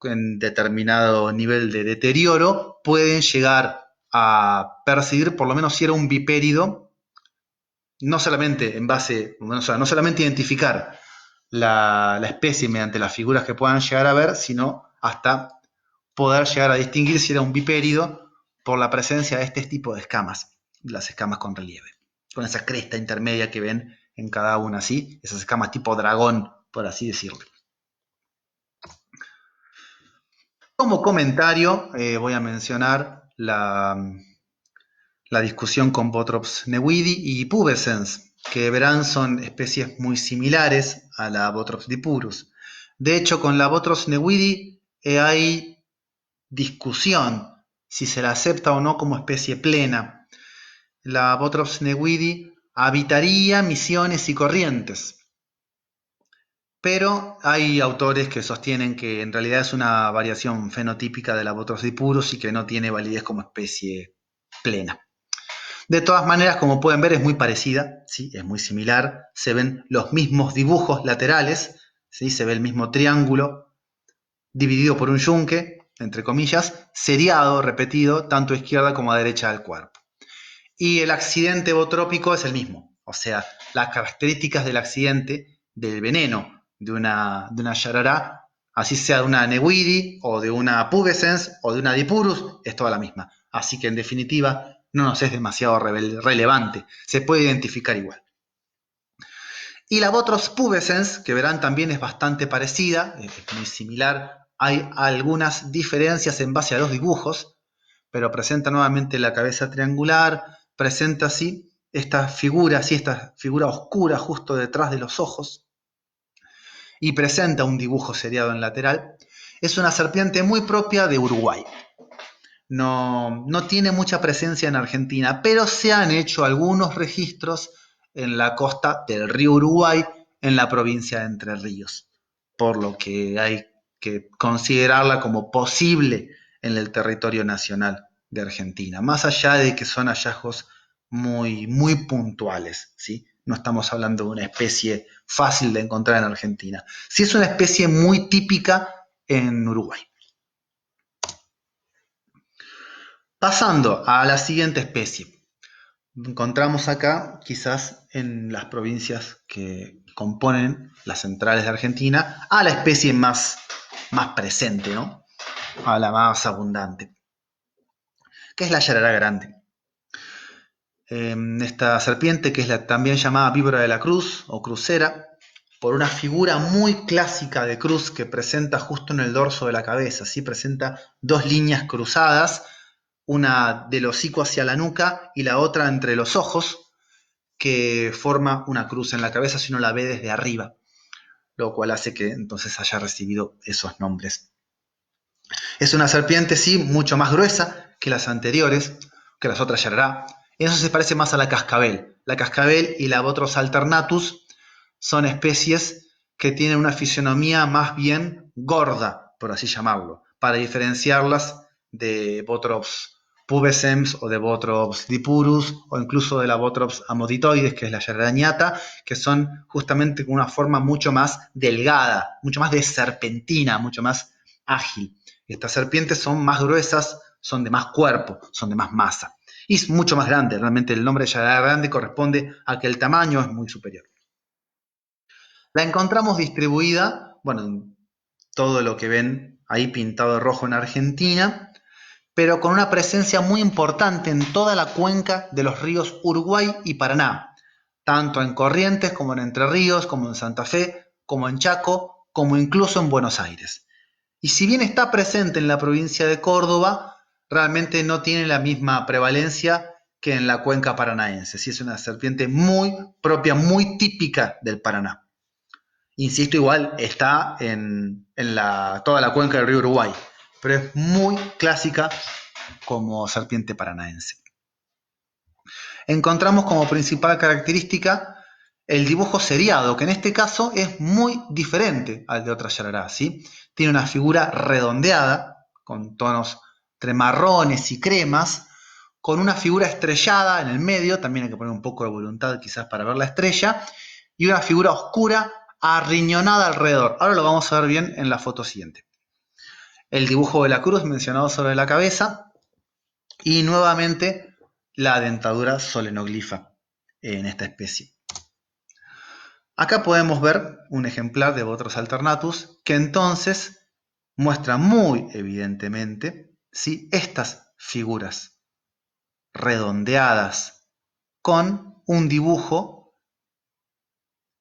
en determinado nivel de deterioro, pueden llegar a percibir, por lo menos si era un vipérido, no solamente en base, o sea, no solamente identificar la especie mediante las figuras que puedan llegar a ver, sino hasta poder llegar a distinguir si era un vipérido por la presencia de este tipo de escamas, las escamas con relieve, con esa cresta intermedia que ven en cada una, ¿sí? Esas escamas tipo dragón, por así decirlo. Como comentario, voy a mencionar la discusión con Botrops newidi y pubescens, que verán son especies muy similares a la Botrops dipurus. De hecho, con la Botrops newidi hay discusión si se la acepta o no como especie plena. La Botrops newidi habitaría Misiones y Corrientes, pero hay autores que sostienen que en realidad es una variación fenotípica de la Botrops dipurus y que no tiene validez como especie plena. De todas maneras, como pueden ver, es muy parecida, ¿sí? Es muy similar, se ven los mismos dibujos laterales, ¿sí? Se ve el mismo triángulo dividido por un yunque, entre comillas, seriado, repetido, tanto a izquierda como a derecha del cuerpo. Y el accidente botrópico es el mismo, O sea, las características del accidente, del veneno de una yarará, así sea de una Newidii o de una Pubescens o de una Dipurus, es toda la misma. Así que en definitiva no nos es demasiado relevante, se puede identificar igual. Y la Botrops pubescens, que verán también es bastante parecida, es muy similar. Hay algunas diferencias en base a los dibujos, pero presenta nuevamente la cabeza triangular, presenta así esta figura oscura justo detrás de los ojos y presenta un dibujo seriado en lateral. Es una serpiente muy propia de Uruguay. No tiene mucha presencia en Argentina, pero se han hecho algunos registros en la costa del río Uruguay, en la provincia de Entre Ríos, por lo que hay que considerarla como posible en el territorio nacional de Argentina, más allá de que son hallazgos muy puntuales, ¿sí? No estamos hablando de una especie fácil de encontrar en Argentina. Sí es una especie muy típica en Uruguay. Pasando a la siguiente especie. Encontramos acá, quizás en las provincias que componen las centrales de Argentina, a la especie más presente, ¿no? A la más abundante, que es la yarará grande. Esta serpiente, que es la también llamada víbora de la cruz o crucera, por una figura muy clásica de cruz que presenta justo en el dorso de la cabeza, ¿sí? Presenta dos líneas cruzadas, una del hocico hacia la nuca y la otra entre los ojos, que forma una cruz en la cabeza si uno la ve desde arriba, lo cual hace que entonces haya recibido esos nombres. Es una serpiente, sí, mucho más gruesa que las anteriores, que las otras yarará. En eso se parece más a la cascabel. La cascabel y la Bothrops alternatus son especies que tienen una fisionomía más bien gorda, por así llamarlo, para diferenciarlas de Bothrops pubescens o de Bothrops dipurus o incluso de la Bothrops amoditoides, que es la yarará ñata, que son justamente con una forma mucho más delgada, mucho más de serpentina, mucho más ágil. Estas serpientes son más gruesas, son de más cuerpo, son de más masa. Y es mucho más grande, realmente el nombre de yarará grande corresponde a que el tamaño es muy superior. La encontramos distribuida, bueno, en todo lo que ven ahí pintado de rojo en Argentina, pero con una presencia muy importante en toda la cuenca de los ríos Uruguay y Paraná, tanto en Corrientes como en Entre Ríos, como en Santa Fe, como en Chaco, como incluso en Buenos Aires. Y si bien está presente en la provincia de Córdoba, realmente no tiene la misma prevalencia que en la cuenca paranaense. Sí, es una serpiente muy propia, muy típica del Paraná. Insisto, igual está en toda la cuenca del río Uruguay, pero es muy clásica como serpiente paranaense. Encontramos como principal característica el dibujo seriado, que en este caso es muy diferente al de otras yararás, ¿sí? Tiene una figura redondeada, con tonos entre marrones y cremas, con una figura estrellada en el medio, también hay que poner un poco de voluntad quizás para ver la estrella, y una figura oscura arriñonada alrededor. Ahora lo vamos a ver bien en la foto siguiente. El dibujo de la cruz mencionado sobre la cabeza y nuevamente la dentadura solenoglifa en esta especie. Acá podemos ver un ejemplar de Bothrops alternatus que entonces muestra muy evidentemente, ¿sí?, estas figuras redondeadas con un dibujo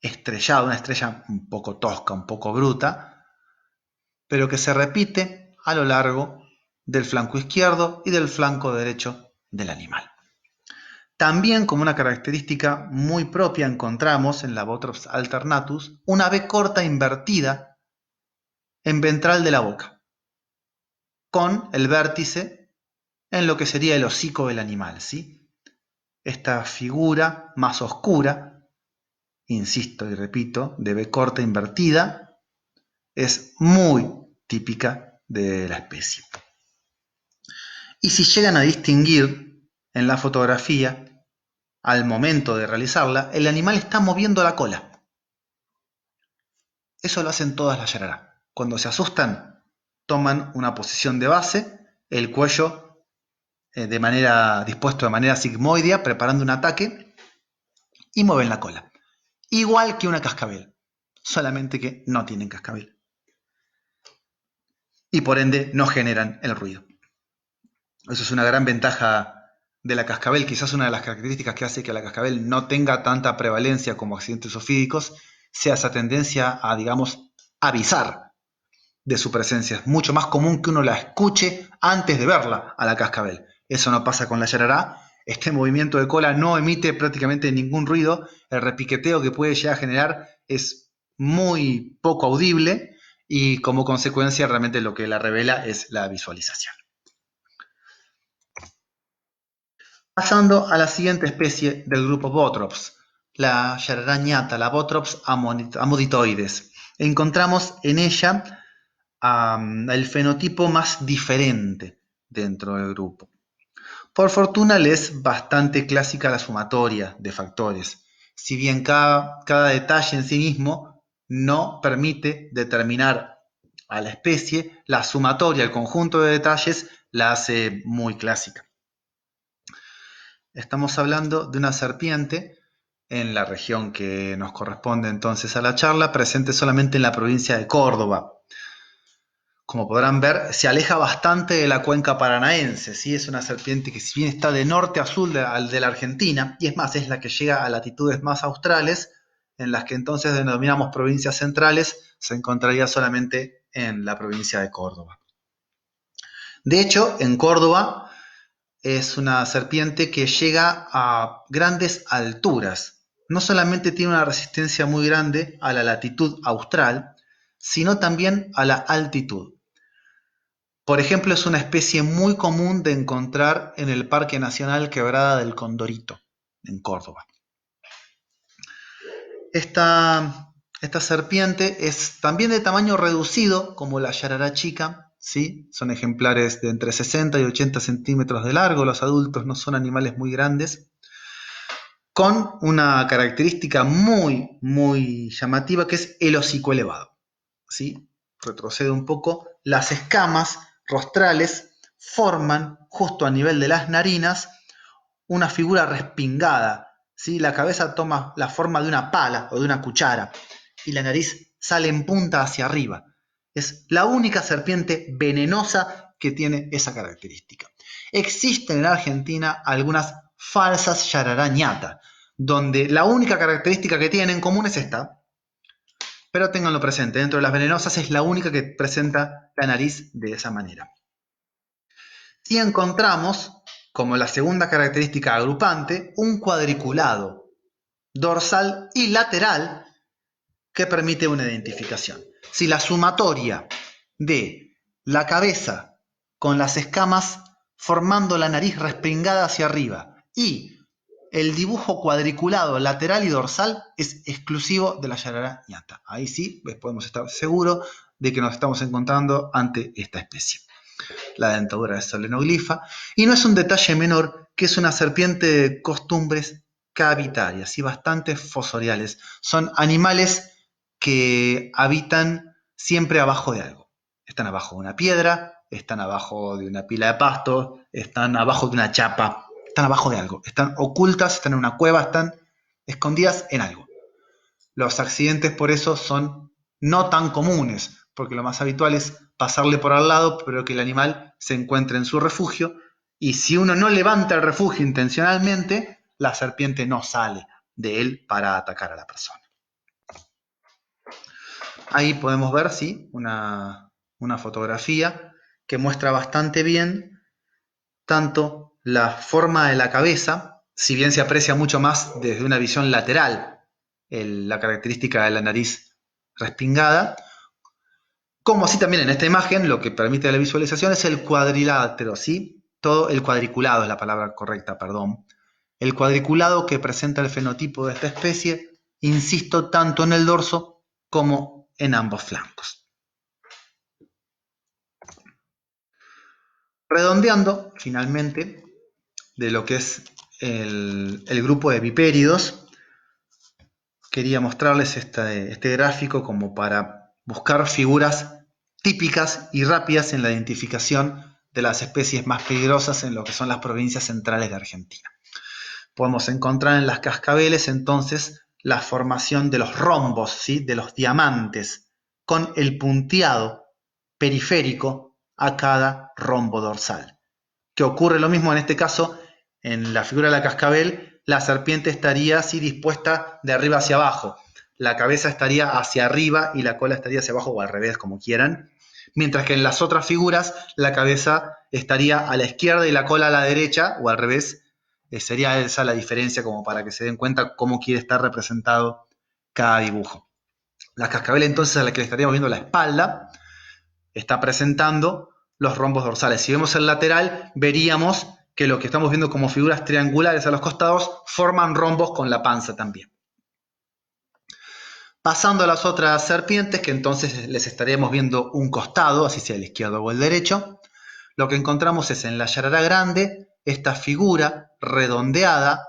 estrellado, una estrella un poco tosca, un poco bruta, pero que se repite a lo largo del flanco izquierdo y del flanco derecho del animal. También como una característica muy propia encontramos en la Bothrops alternatus una B corta invertida en ventral de la boca, con el vértice en lo que sería el hocico del animal, ¿sí? Esta figura más oscura, insisto y repito, de B corta invertida, es muy típica de la especie. Y si llegan a distinguir en la fotografía, al momento de realizarla, el animal está moviendo la cola. Eso lo hacen todas las yarará. Cuando se asustan, toman una posición de base, el cuello dispuesto de manera sigmoidea, preparando un ataque, y mueven la cola. Igual que una cascabel, solamente que no tienen cascabel. Y por ende no generan el ruido. Eso es una gran ventaja de la cascabel, quizás una de las características que hace que la cascabel no tenga tanta prevalencia como accidentes ofídicos, sea esa tendencia a, digamos, avisar de su presencia. Es mucho más común que uno la escuche antes de verla a la cascabel. Eso no pasa con la yarará. Este movimiento de cola no emite prácticamente ningún ruido. El repiqueteo que puede llegar a generar es muy poco audible y como consecuencia realmente lo que la revela es la visualización. Pasando a la siguiente especie del grupo Botrops, la yarará ñata, la Botrops amoditoides. Encontramos en ella el fenotipo más diferente dentro del grupo. Por fortuna le es bastante clásica la sumatoria de factores, si bien cada detalle en sí mismo no permite determinar a la especie, la sumatoria, el conjunto de detalles, la hace muy clásica. Estamos hablando de una serpiente en la región que nos corresponde entonces a la charla, presente solamente en la provincia de Córdoba. Como podrán ver, se aleja bastante de la cuenca paranaense, ¿sí? Es una serpiente que si bien está de norte a sur de la Argentina, y es más, es la que llega a latitudes más australes, en las que entonces denominamos provincias centrales, se encontraría solamente en la provincia de Córdoba. De hecho, en Córdoba es una serpiente que llega a grandes alturas. No solamente tiene una resistencia muy grande a la latitud austral, sino también a la altitud. Por ejemplo, es una especie muy común de encontrar en el Parque Nacional Quebrada del Condorito, en Córdoba. Esta serpiente es también de tamaño reducido, como la yarará chica, ¿sí? Son ejemplares de entre 60 y 80 centímetros de largo, los adultos no son animales muy grandes, con una característica muy, muy llamativa que es el hocico elevado, ¿sí? Retrocede un poco, las escamas rostrales forman justo a nivel de las narinas una figura respingada, ¿sí? La cabeza toma la forma de una pala o de una cuchara y la nariz sale en punta hacia arriba. Es la única serpiente venenosa que tiene esa característica. Existen en Argentina algunas falsas yarará ñata, donde la única característica que tienen en común es esta, pero ténganlo presente, dentro de las venenosas es la única que presenta la nariz de esa manera. Y encontramos, como la segunda característica agrupante, un cuadriculado dorsal y lateral que permite una identificación. Si la sumatoria de la cabeza con las escamas formando la nariz respingada hacia arriba y el dibujo cuadriculado lateral y dorsal es exclusivo de la yarará ñata. Ahí sí podemos estar seguros de que nos estamos encontrando ante esta especie. La dentadura es solenoglifa y no es un detalle menor que es una serpiente de costumbres cavitarias y bastante fosoriales. Son animales que habitan siempre abajo de algo. Están abajo de una piedra, están abajo de una pila de pasto, están abajo de una chapa, están abajo de algo. Están ocultas, están en una cueva, están escondidas en algo. Los accidentes por eso son no tan comunes, porque lo más habitual es pasarle por al lado, pero que el animal se encuentre en su refugio, y si uno no levanta el refugio intencionalmente, la serpiente no sale de él para atacar a la persona. Ahí podemos ver, sí, una fotografía que muestra bastante bien tanto la forma de la cabeza, si bien se aprecia mucho más desde una visión lateral, la característica de la nariz respingada, como así también en esta imagen lo que permite la visualización es el cuadrilátero, ¿sí? Todo el cuadriculado es la palabra correcta, perdón. El cuadriculado que presenta el fenotipo de esta especie, insisto, tanto en el dorso como en ambos flancos. Redondeando, finalmente, de lo que es el grupo de bipéridos, quería mostrarles este gráfico como para buscar figuras típicas y rápidas en la identificación de las especies más peligrosas en lo que son las provincias centrales de Argentina. Podemos encontrar en las cascabeles entonces la formación de los rombos, ¿sí? De los diamantes, con el punteado periférico a cada rombo dorsal. Que ocurre lo mismo en este caso, en la figura de la cascabel, la serpiente estaría así dispuesta de arriba hacia abajo. La cabeza estaría hacia arriba y la cola estaría hacia abajo o al revés, como quieran. Mientras que en las otras figuras la cabeza estaría a la izquierda y la cola a la derecha o al revés. Sería esa la diferencia como para que se den cuenta cómo quiere estar representado cada dibujo. La cascabel entonces a la que le estaríamos viendo la espalda está presentando los rombos dorsales. Si vemos el lateral, veríamos que lo que estamos viendo como figuras triangulares a los costados forman rombos con la panza también. Pasando a las otras serpientes, que entonces les estaríamos viendo un costado, así sea el izquierdo o el derecho, lo que encontramos es en la yarará grande esta figura redondeada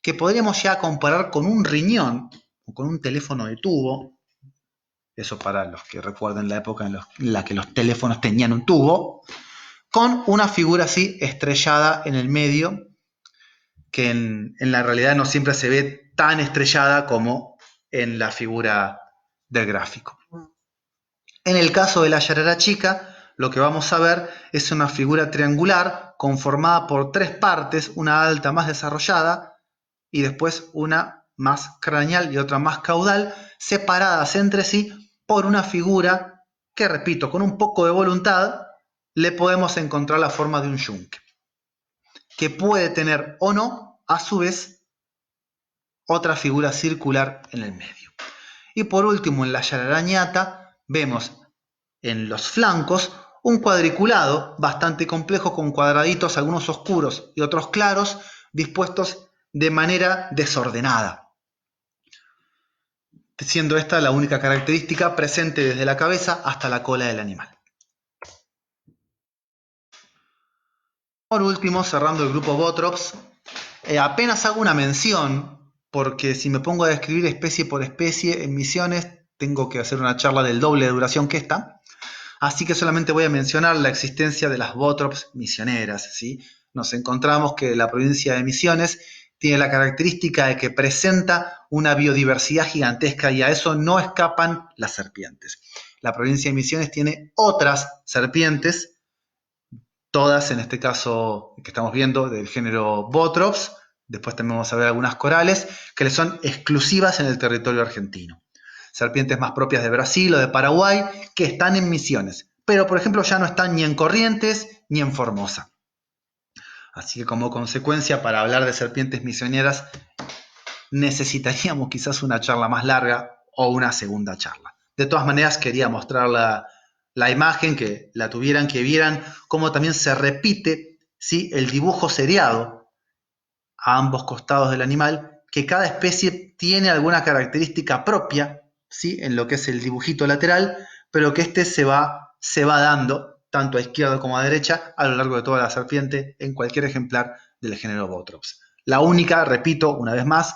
que podríamos ya comparar con un riñón o con un teléfono de tubo. Eso para los que recuerden la época en la que los teléfonos tenían un tubo, con una figura así estrellada en el medio, que en la realidad no siempre se ve tan estrellada como en la figura del gráfico. En el caso de la yarará chica, lo que vamos a ver es una figura triangular conformada por tres partes, una alta más desarrollada y después una más craneal y otra más caudal, separadas entre sí por una figura que, repito, con un poco de voluntad le podemos encontrar la forma de un yunque, que puede tener o no, a su vez, otra figura circular en el medio. Y por último, en la yarará ñata, vemos en los flancos un cuadriculado bastante complejo con cuadraditos, algunos oscuros y otros claros, dispuestos de manera desordenada, siendo esta la única característica presente desde la cabeza hasta la cola del animal. Por último, cerrando el grupo Botrops, apenas hago una mención, porque si me pongo a describir especie por especie en misiones, tengo que hacer una charla del doble de duración que esta, así que solamente voy a mencionar la existencia de las Botrops misioneras, ¿sí? Nos encontramos que la provincia de Misiones tiene la característica de que presenta una biodiversidad gigantesca y a eso no escapan las serpientes. La provincia de Misiones tiene otras serpientes, todas en este caso que estamos viendo del género Botrops, después también vamos a ver algunas corales, que le son exclusivas en el territorio argentino. Serpientes más propias de Brasil o de Paraguay que están en Misiones, pero por ejemplo ya no están ni en Corrientes ni en Formosa. Así que como consecuencia, para hablar de serpientes misioneras necesitaríamos quizás una charla más larga o una segunda charla. De todas maneras, quería mostrar la imagen, que la tuvieran, que vieran cómo también se repite, ¿sí?, el dibujo seriado a ambos costados del animal, que cada especie tiene alguna característica propia, ¿sí?, en lo que es el dibujito lateral, pero que este se va dando tanto a izquierda como a derecha a lo largo de toda la serpiente en cualquier ejemplar del género Botrops. La única, repito una vez más,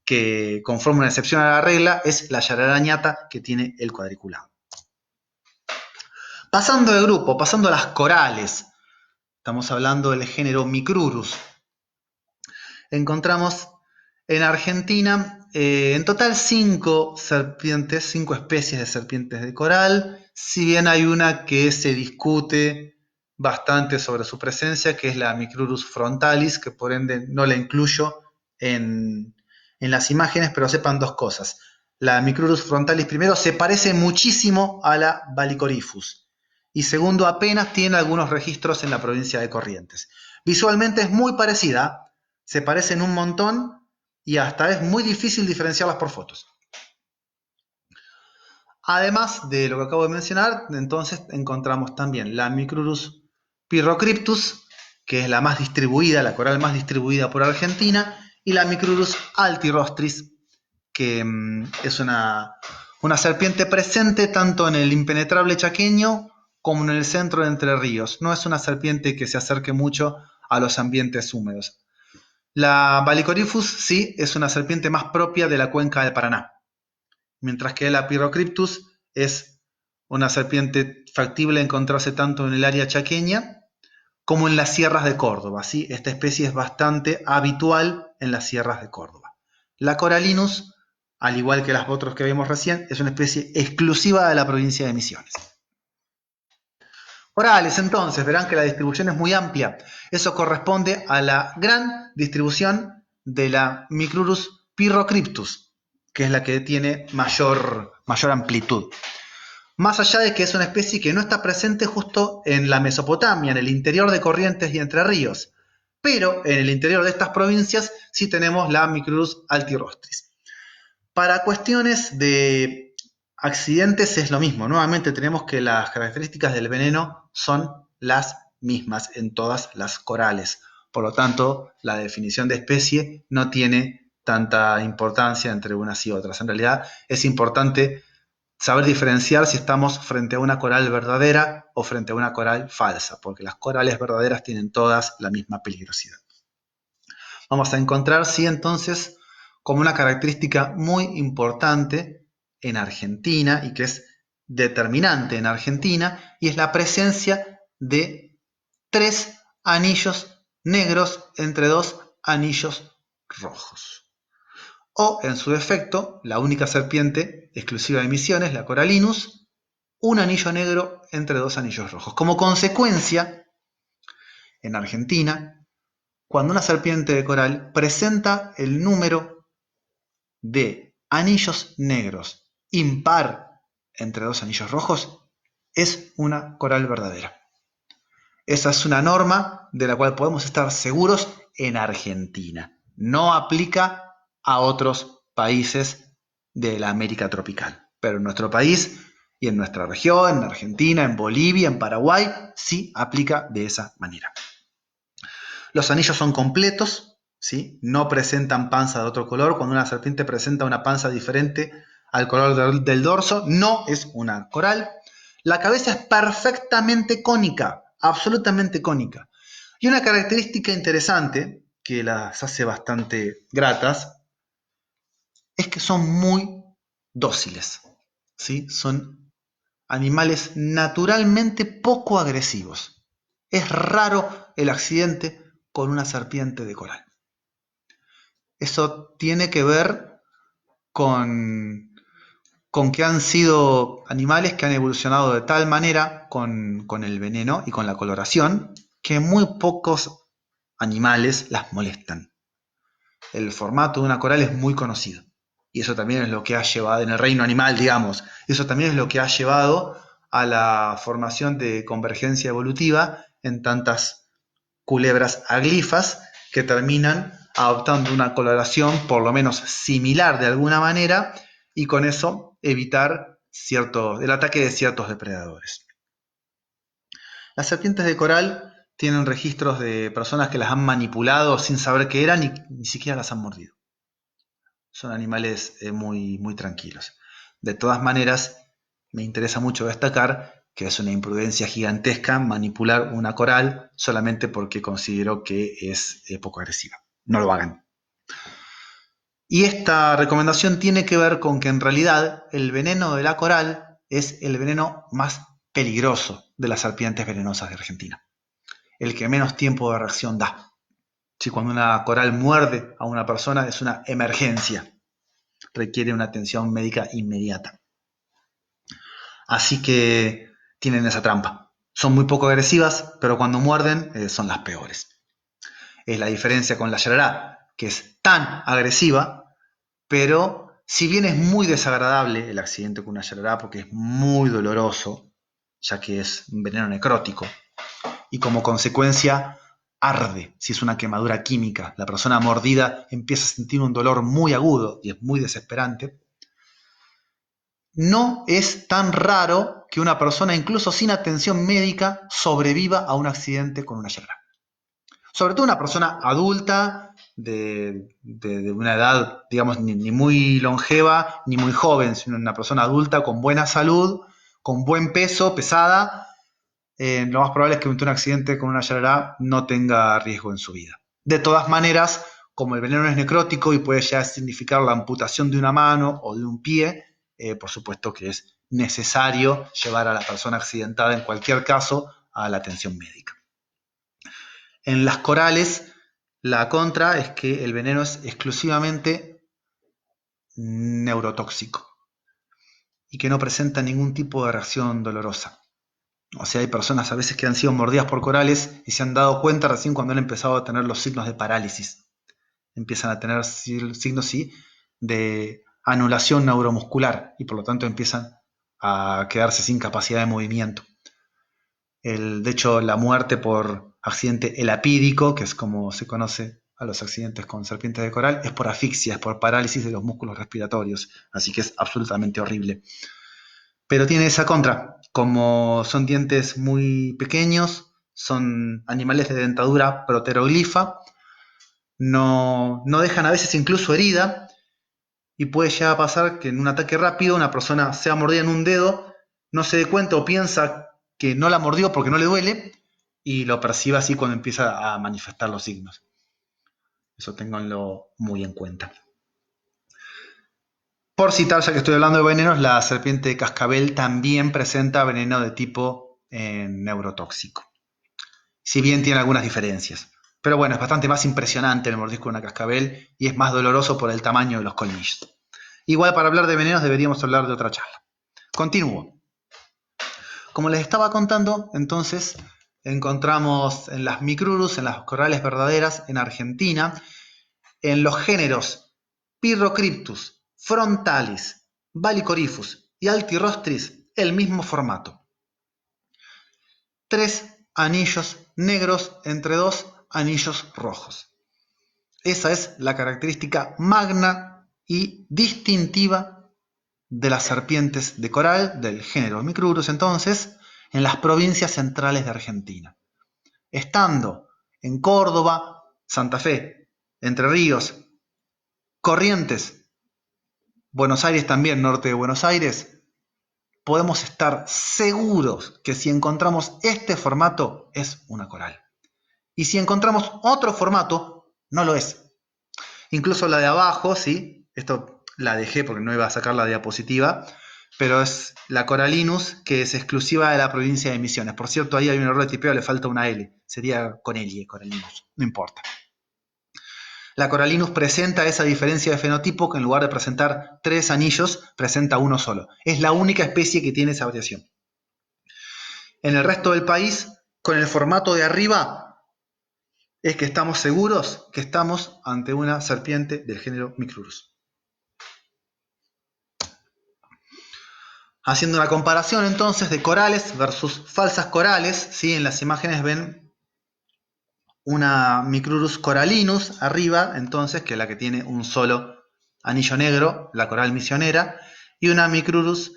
que conforma una excepción a la regla es la yarará ñata, que tiene el cuadriculado. Pasando de grupo, pasando a las corales, estamos hablando del género Micrurus. Encontramos en Argentina en total 5 especies de serpientes de coral, si bien hay una que se discute bastante sobre su presencia, que es la Micrurus frontalis, que por ende no la incluyo en las imágenes, pero sepan dos cosas. La Micrurus frontalis, primero, se parece muchísimo a la Balicorifus, y segundo, apenas tiene algunos registros en la provincia de Corrientes. Visualmente es muy parecida, se parecen un montón y hasta es muy difícil diferenciarlas por fotos. Además de lo que acabo de mencionar, entonces encontramos también la Micrurus pyrrhocryptus, que es la más distribuida, la coral más distribuida por Argentina, y la Micrurus altirostris, que es una serpiente presente tanto en el impenetrable chaqueño como en el centro de Entre Ríos. No es una serpiente que se acerque mucho a los ambientes húmedos. La Balicorifus sí es una serpiente más propia de la cuenca del Paraná, mientras que la Pyrrhocryptus es una serpiente factible de encontrarse tanto en el área chaqueña como en las sierras de Córdoba, ¿sí? Esta especie es bastante habitual en las sierras de Córdoba. La Corallinus, al igual que las otras que vimos recién, es una especie exclusiva de la provincia de Misiones. Corales, entonces, verán que la distribución es muy amplia. Eso corresponde a la gran distribución de la Micrurus pyrrhocryptus, que es la que tiene mayor amplitud. Más allá de que es una especie que no está presente justo en la Mesopotamia, en el interior de Corrientes y Entre Ríos, pero en el interior de estas provincias sí tenemos la Micrurus altirostris. Para cuestiones de accidentes es lo mismo. Nuevamente tenemos que las características del veneno son las mismas en todas las corales. Por lo tanto, la definición de especie no tiene tanta importancia entre unas y otras. En realidad es importante saber diferenciar si estamos frente a una coral verdadera o frente a una coral falsa, porque las corales verdaderas tienen todas la misma peligrosidad. Vamos a encontrar, sí, entonces, como una característica muy importante en Argentina y que es determinante en Argentina, y es la presencia de 3 anillos negros entre 2 anillos rojos. O, en su defecto, la única serpiente exclusiva de Misiones, la Corallinus, un anillo negro entre 2 anillos rojos. Como consecuencia, en Argentina, cuando una serpiente de coral presenta el número de anillos negros impar entre 2 anillos rojos, es una coral verdadera. Esa es una norma de la cual podemos estar seguros en Argentina. No aplica a otros países de la América tropical. Pero en nuestro país y en nuestra región, en Argentina, en Bolivia, en Paraguay, sí aplica de esa manera. Los anillos son completos, ¿sí? No presentan panza de otro color. Cuando una serpiente presenta una panza diferente al color del dorso, no es una coral. La cabeza es perfectamente cónica, absolutamente cónica. Y una característica interesante, que las hace bastante gratas, es que son muy dóciles, ¿sí? Son animales naturalmente poco agresivos. Es raro el accidente con una serpiente de coral. Eso tiene que ver con que han sido animales que han evolucionado de tal manera con el veneno y con la coloración que muy pocos animales las molestan. El formato de una coral es muy conocido y eso también es lo que ha llevado en el reino animal, digamos, eso también es lo que ha llevado a la formación de convergencia evolutiva en tantas culebras aglifas que terminan adoptando una coloración por lo menos similar de alguna manera y con eso evitar el ataque de ciertos depredadores. Las serpientes de coral tienen registros de personas que las han manipulado sin saber qué eran y ni siquiera las han mordido. Son animales muy, muy tranquilos. De todas maneras, me interesa mucho destacar que es una imprudencia gigantesca manipular una coral solamente porque considero que es poco agresiva. No lo hagan. Y esta recomendación tiene que ver con que en realidad el veneno de la coral es el veneno más peligroso de las serpientes venenosas de Argentina. El que menos tiempo de reacción da. Si cuando una coral muerde a una persona es una emergencia. Requiere una atención médica inmediata. Así que tienen esa trampa. Son muy poco agresivas, pero cuando muerden son las peores. Es la diferencia con la yarará, que es tan agresiva, pero si bien es muy desagradable el accidente con una yarará, porque es muy doloroso, ya que es un veneno necrótico, y como consecuencia arde, si es una quemadura química. La persona mordida empieza a sentir un dolor muy agudo y es muy desesperante. No es tan raro que una persona, incluso sin atención médica, sobreviva a un accidente con una yarará. Sobre todo una persona adulta, de una edad, digamos, ni muy longeva, ni muy joven, sino una persona adulta con buena salud, con buen peso, pesada, lo más probable es que un accidente con una yarará no tenga riesgo en su vida. De todas maneras, como el veneno es necrótico y puede ya significar la amputación de una mano o de un pie, por supuesto que es necesario llevar a la persona accidentada en cualquier caso a la atención médica. En las corales, la contra es que el veneno es exclusivamente neurotóxico y que no presenta ningún tipo de reacción dolorosa. O sea, hay personas a veces que han sido mordidas por corales y se han dado cuenta recién cuando han empezado a tener los signos de parálisis. Empiezan a tener signos, sí, de anulación neuromuscular y por lo tanto empiezan a quedarse sin capacidad de movimiento. De hecho, la muerte por accidente elapídico, que es como se conoce a los accidentes con serpientes de coral, es por asfixia, es por parálisis de los músculos respiratorios. Así que es absolutamente horrible. Pero tiene esa contra. Como son dientes muy pequeños, son animales de dentadura proteroglifa, no dejan a veces incluso herida, y puede llegar a pasar que en un ataque rápido una persona sea mordida en un dedo, no se dé cuenta o piensa que no la mordió porque no le duele y lo perciba así cuando empieza a manifestar los signos. Eso ténganlo muy en cuenta. Por citar, ya que estoy hablando de venenos, la serpiente de cascabel también presenta veneno de tipo neurotóxico. Si bien tiene algunas diferencias. Pero bueno, es bastante más impresionante el mordisco de una cascabel y es más doloroso por el tamaño de los colmillos. Igual para hablar de venenos deberíamos hablar de otra charla. Continúo. Como les estaba contando, entonces encontramos en las micrurus, en las corales verdaderas, en Argentina, en los géneros Pyrrhocryptus, Frontalis, Vallicorifus y Altirostris, el mismo formato. 3 anillos negros entre 2 anillos rojos. Esa es la característica magna y distintiva de las serpientes de coral del género Micrurus, entonces, en las provincias centrales de Argentina. Estando en Córdoba, Santa Fe, Entre Ríos, Corrientes, Buenos Aires también, norte de Buenos Aires, podemos estar seguros que si encontramos este formato es una coral. Y si encontramos otro formato, no lo es. Incluso la de abajo, ¿sí? Esto la dejé porque no iba a sacar la diapositiva, pero es la Corallinus, que es exclusiva de la provincia de Misiones. Por cierto, ahí hay un error de tipeo, le falta una L. Sería con L, Corallinus. No importa. La Corallinus presenta esa diferencia de fenotipo que en lugar de presentar 3 anillos, presenta uno solo. Es la única especie que tiene esa variación. En el resto del país, con el formato de arriba, es que estamos seguros que estamos ante una serpiente del género Micrurus. Haciendo una comparación entonces de corales versus falsas corales, ¿sí? En las imágenes ven una Micrurus corallinus arriba, entonces, que es la que tiene un solo anillo negro, la coral misionera, y una Micrurus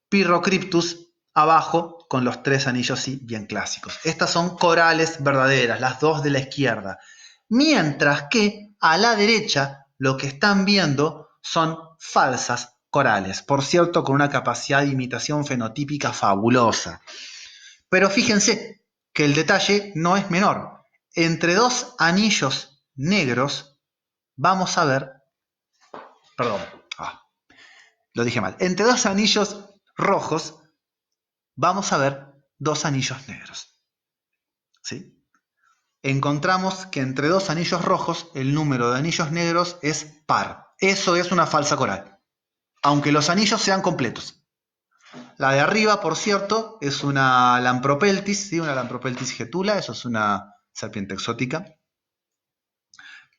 Pyrrhocryptus abajo, con los 3 anillos sí, bien clásicos. Estas son corales verdaderas, las 2 de la izquierda. Mientras que a la derecha lo que están viendo son falsas corales, por cierto, con una capacidad de imitación fenotípica fabulosa. Pero fíjense que el detalle no es menor. Entre 2 anillos negros vamos a ver, perdón, lo dije mal, entre 2 anillos rojos vamos a ver 2 anillos negros. ¿Sí? Encontramos que entre 2 anillos rojos el número de anillos negros es par. Eso es una falsa coral, aunque los anillos sean completos. La de arriba, por cierto, es una Lampropeltis, ¿sí? Una Lampropeltis getula, eso es una serpiente exótica.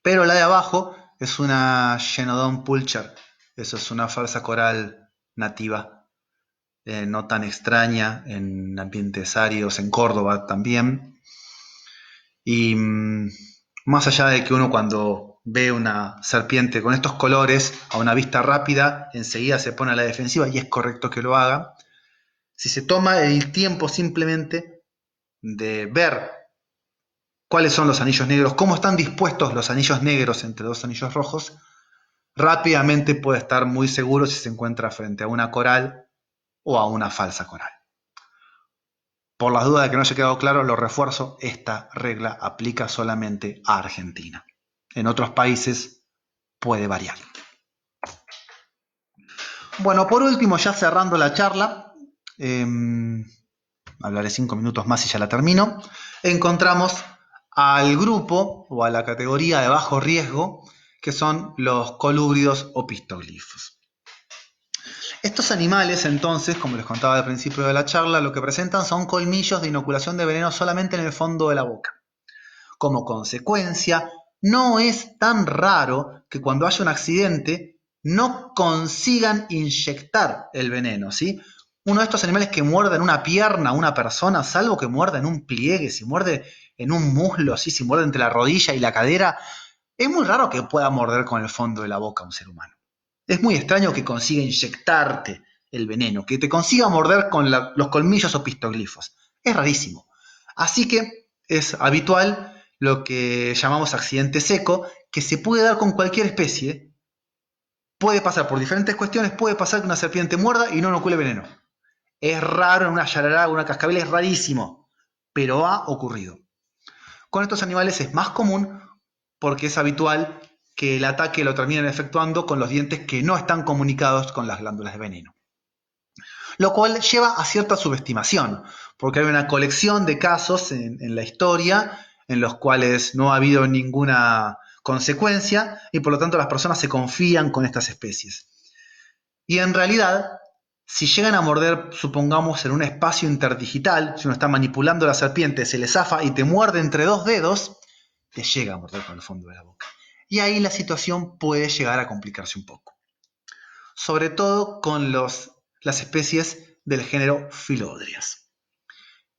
Pero la de abajo es una Genodon pulcher, eso es una falsa coral nativa, no tan extraña, en ambientes áridos, en Córdoba también. Y más allá de que uno cuando ve una serpiente con estos colores a una vista rápida, enseguida se pone a la defensiva y es correcto que lo haga, si se toma el tiempo simplemente de ver cuáles son los anillos negros, cómo están dispuestos los anillos negros entre 2 anillos rojos, rápidamente puede estar muy seguro si se encuentra frente a una coral o a una falsa coral. Por las dudas de que no haya quedado claro, lo refuerzo, esta regla aplica solamente a Argentina. En otros países puede variar. Bueno, por último, ya cerrando la charla, hablaré 5 minutos más y ya la termino, encontramos al grupo o a la categoría de bajo riesgo, que son los colúbridos o pistoglifos. Estos animales, entonces, como les contaba al principio de la charla, lo que presentan son colmillos de inoculación de veneno solamente en el fondo de la boca. Como consecuencia, no es tan raro que cuando haya un accidente no consigan inyectar el veneno, ¿sí? Uno de estos animales que muerde en una pierna a una persona, salvo que muerda en un pliegue, si muerde en un muslo, ¿sí? Si muerde entre la rodilla y la cadera, es muy raro que pueda morder con el fondo de la boca a un ser humano. Es muy extraño que consiga inyectarte el veneno, que te consiga morder con los colmillos o pistoglifos. Es rarísimo. Así que es habitual lo que llamamos accidente seco, que se puede dar con cualquier especie. Puede pasar por diferentes cuestiones, puede pasar que una serpiente muerda y no inocule veneno. Es raro en una yarará o una cascabel, es rarísimo, pero ha ocurrido. Con estos animales es más común porque es habitual que el ataque lo terminen efectuando con los dientes que no están comunicados con las glándulas de veneno. Lo cual lleva a cierta subestimación, porque hay una colección de casos en la historia en los cuales no ha habido ninguna consecuencia y por lo tanto las personas se confían con estas especies. Y en realidad, si llegan a morder, supongamos, en un espacio interdigital, si uno está manipulando la serpiente, se le zafa y te muerde entre dos dedos, te llega a morder con el fondo de la boca. Y ahí la situación puede llegar a complicarse un poco. Sobre todo con las especies del género Philodrias.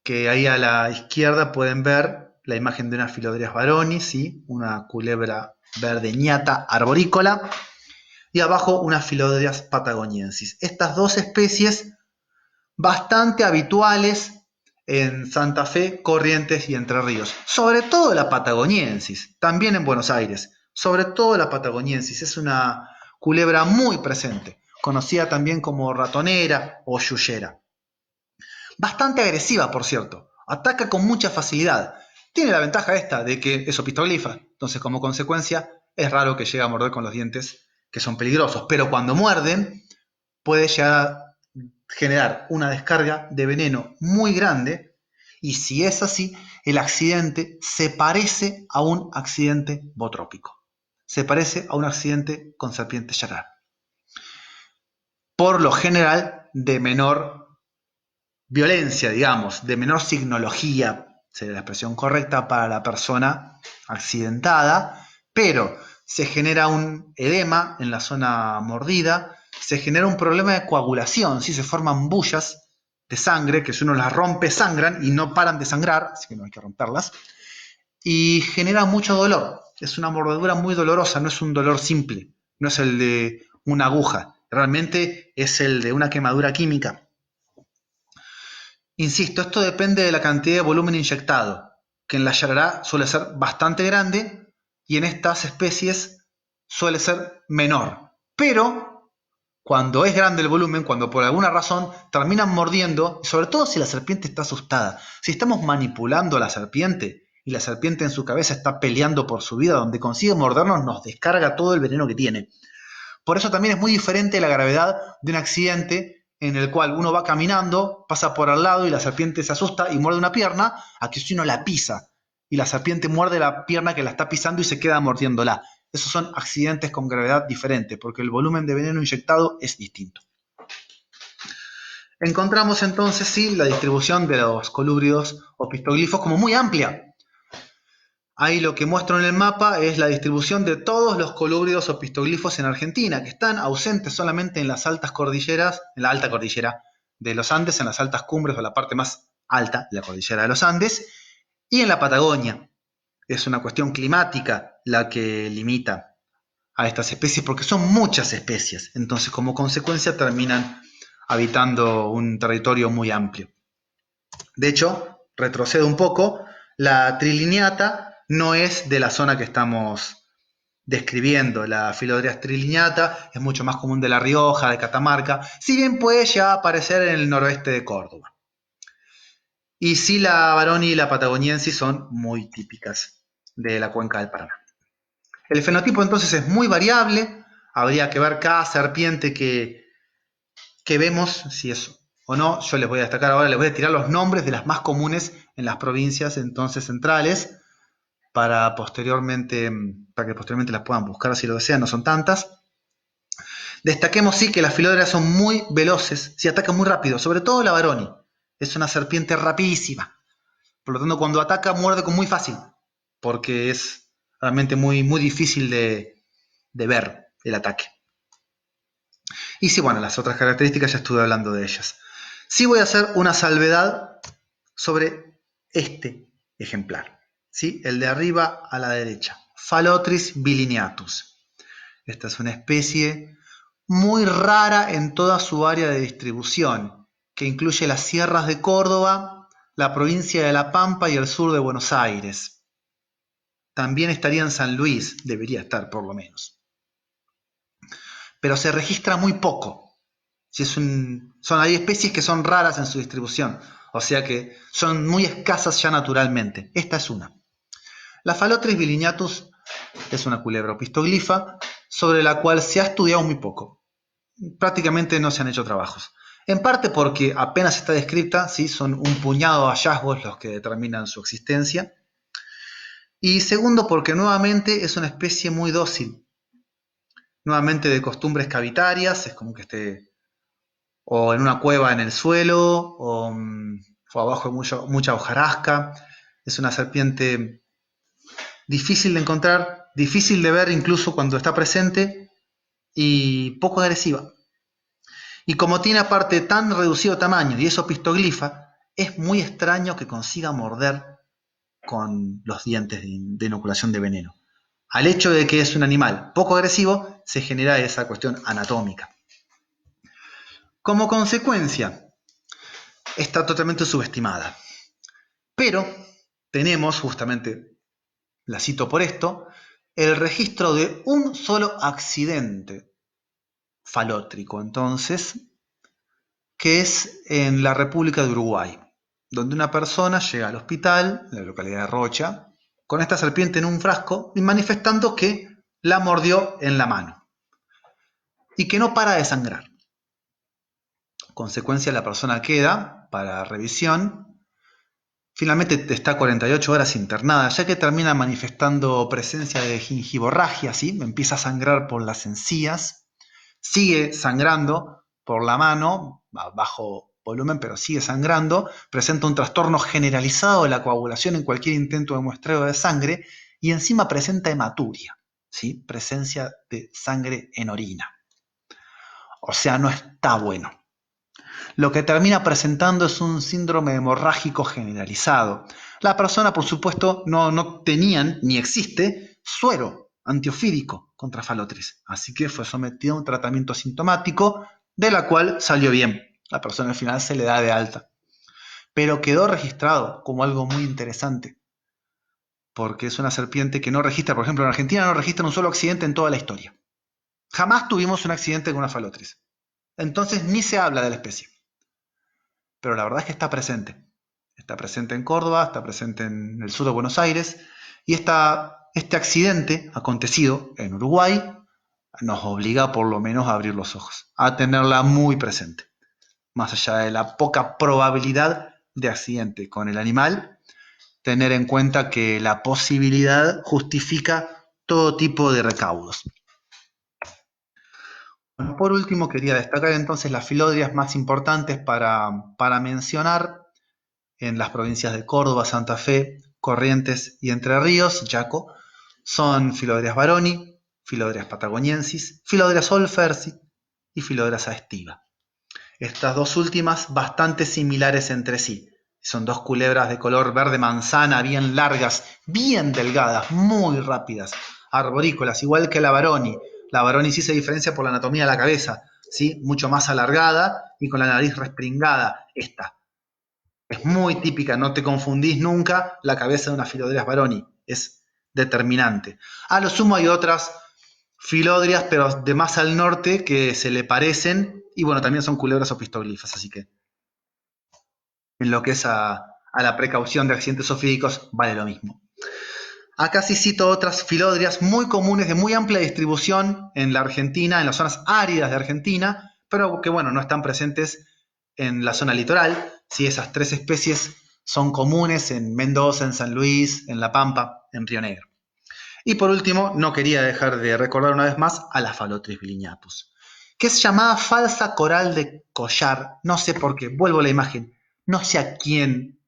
Que ahí a la izquierda pueden ver la imagen de una Philodrias varonis, ¿sí? Una culebra verde ñata arborícola, y abajo una Philodrias patagoniensis. Estas dos especies bastante habituales en Santa Fe, Corrientes y Entre Ríos. Sobre todo la patagoniensis, también en Buenos Aires. Sobre todo la patagoniensis, es una culebra muy presente, conocida también como ratonera o yuyera. Bastante agresiva, por cierto. Ataca con mucha facilidad. Tiene la ventaja esta de que es opistoglifa, entonces como consecuencia es raro que llegue a morder con los dientes que son peligrosos, pero cuando muerden puede llegar a generar una descarga de veneno muy grande y si es así, el accidente se parece a un accidente botrópico. Se parece a un accidente con serpiente yarará. Por lo general, de menor violencia, digamos, de menor signología, sería la expresión correcta para la persona accidentada, pero se genera un edema en la zona mordida, se genera un problema de coagulación, ¿sí? Se forman bullas de sangre que si uno las rompe sangran y no paran de sangrar, así que no hay que romperlas, y genera mucho dolor. Es una mordedura muy dolorosa, no es un dolor simple, no es el de una aguja, realmente es el de una quemadura química. Insisto, esto depende de la cantidad de volumen inyectado, que en la yarará suele ser bastante grande y en estas especies suele ser menor. Pero cuando es grande el volumen, cuando por alguna razón terminan mordiendo, sobre todo si la serpiente está asustada, si estamos manipulando a la serpiente y la serpiente en su cabeza está peleando por su vida, donde consigue mordernos nos descarga todo el veneno que tiene. Por eso también es muy diferente la gravedad de un accidente en el cual uno va caminando, pasa por al lado y la serpiente se asusta y muerde una pierna, a que si uno la pisa y la serpiente muerde la pierna que la está pisando y se queda mordiéndola. Esos son accidentes con gravedad diferente, porque el volumen de veneno inyectado es distinto. Encontramos entonces, sí, la distribución de los colúbridos o pistoglifos como muy amplia. Ahí lo que muestro en el mapa es la distribución de todos los colúbridos o pistoglifos en Argentina, que están ausentes solamente en las altas cordilleras, en la alta cordillera de los Andes, en las altas cumbres o la parte más alta de la cordillera de los Andes, y en la Patagonia. Es una cuestión climática la que limita a estas especies, porque son muchas especies, entonces como consecuencia terminan habitando un territorio muy amplio. De hecho, retrocedo un poco, la triliniata no es de la zona que estamos describiendo. La Philodrias triliniata es mucho más común de La Rioja, de Catamarca, si bien puede ya aparecer en el noroeste de Córdoba. Y sí, la varoni y la patagoniensis son muy típicas de la cuenca del Paraná. El fenotipo entonces es muy variable, habría que ver cada serpiente que vemos, si es o no. Yo les voy a destacar ahora, les voy a tirar los nombres de las más comunes en las provincias entonces centrales, para que posteriormente las puedan buscar si lo desean, no son tantas. Destaquemos sí que las filodrias son muy veloces, sí atacan muy rápido, sobre todo la Baroni. Es una serpiente rapidísima. Por lo tanto, cuando ataca, muerde con muy fácil, porque es realmente muy, muy difícil de ver el ataque. Y sí, bueno, las otras características ya estuve hablando de ellas. Sí voy a hacer una salvedad sobre este ejemplar, ¿sí? El de arriba a la derecha, Phalotris bilineatus. Esta es una especie muy rara en toda su área de distribución, que incluye las sierras de Córdoba, la provincia de La Pampa y el sur de Buenos Aires. También estaría en San Luis, debería estar por lo menos. Pero se registra muy poco. Hay especies que son raras en su distribución, o sea que son muy escasas ya naturalmente. Esta es una. La Phalotris bilineatus es una culebra opistoglifa sobre la cual se ha estudiado muy poco. Prácticamente no se han hecho trabajos. En parte porque apenas está descrita, ¿sí? Son un puñado de hallazgos los que determinan su existencia. Y segundo, porque nuevamente es una especie muy dócil. Nuevamente de costumbres cavitarias, es como que esté o en una cueva en el suelo, o abajo de mucha hojarasca. Es una serpiente difícil de encontrar, difícil de ver incluso cuando está presente y poco agresiva. Y como tiene aparte tan reducido tamaño y es opistoglifa, es muy extraño que consiga morder con los dientes de inoculación de veneno. Al hecho de que es un animal poco agresivo, se genera esa cuestión anatómica. Como consecuencia, está totalmente subestimada. Pero tenemos, justamente, la cito por esto, el registro de un solo accidente falótrico, entonces, que es en la República de Uruguay, donde una persona llega al hospital, en la localidad de Rocha, con esta serpiente en un frasco y manifestando que la mordió en la mano y que no para de sangrar. Consecuencia, la persona queda para revisión. Finalmente está 48 horas internada, ya que termina manifestando presencia de gingivorragia, ¿sí? Empieza a sangrar por las encías, sigue sangrando por la mano, a bajo volumen, pero sigue sangrando, presenta un trastorno generalizado de la coagulación en cualquier intento de muestreo de sangre y encima presenta hematuria, ¿sí? Presencia de sangre en orina. O sea, no está bueno. Lo que termina presentando es un síndrome hemorrágico generalizado. La persona, por supuesto, no tenían ni existe suero antiofídico contra Phalotris, así que fue sometido a un tratamiento sintomático de la cual salió bien. La persona al final se le da de alta. Pero quedó registrado como algo muy interesante, porque es una serpiente que no registra, por ejemplo, en Argentina no registra un solo accidente en toda la historia. Jamás tuvimos un accidente con una Phalotris. Entonces ni se habla de la especie. Pero la verdad es que está presente. Está presente en Córdoba, está presente en el sur de Buenos Aires, y este accidente acontecido en Uruguay nos obliga por lo menos a abrir los ojos, a tenerla muy presente. Más allá de la poca probabilidad de accidente con el animal, tener en cuenta que la posibilidad justifica todo tipo de recaudos. Bueno, por último, quería destacar entonces las filodrias más importantes para mencionar en las provincias de Córdoba, Santa Fe, Corrientes y Entre Ríos, Chaco, son Philodrias baroni, Philodrias patagoniensis, Philodrias olfersi y Philodrias aestiva. Estas dos últimas bastante similares entre sí. Son dos culebras de color verde manzana, bien largas, bien delgadas, muy rápidas, arborícolas, igual que la baroni. La baroni sí se diferencia por la anatomía de la cabeza, ¿sí? Mucho más alargada y con la nariz respringada. Esta es muy típica, no te confundís nunca, la cabeza de una Philodrias baroni, es determinante. A lo sumo hay otras Philodrias, pero de más al norte, que se le parecen, y bueno, también son culebras opistoglifas, así que en lo que es a la precaución de accidentes ofídicos, vale lo mismo. Acá sí cito otras Philodrias muy comunes, de muy amplia distribución en la Argentina, en las zonas áridas de Argentina, pero que bueno, no están presentes en la zona litoral. Sí, esas tres especies son comunes en Mendoza, en San Luis, en La Pampa, en Río Negro. Y por último, no quería dejar de recordar una vez más a la Phalotris bilineatus, que es llamada falsa coral de collar. No sé por qué, vuelvo a la imagen. No sé a quién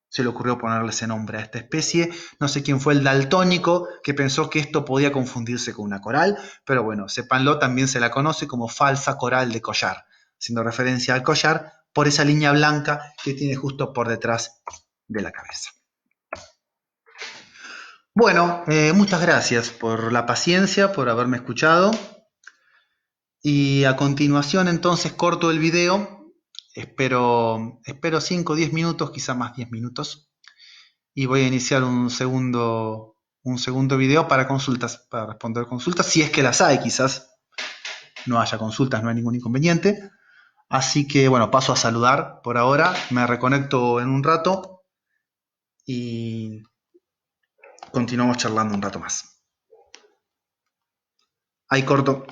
se le ocurrió ponerle ese nombre a esta especie. No sé quién fue el daltónico que pensó que esto podía confundirse con una coral, pero bueno, sépanlo, también se la conoce como falsa coral de collar, haciendo referencia al collar por esa línea blanca que tiene justo por detrás de la cabeza. Bueno, muchas gracias por la paciencia, por haberme escuchado. Y a continuación entonces corto el video. Espero 5 o 10 minutos, quizá más 10 minutos. Y voy a iniciar un segundo video para consultas, para responder consultas. Si es que las hay, quizás no haya consultas, no hay ningún inconveniente. Así que bueno, paso a saludar por ahora. Me reconecto en un rato y continuamos charlando un rato más. Ahí corto.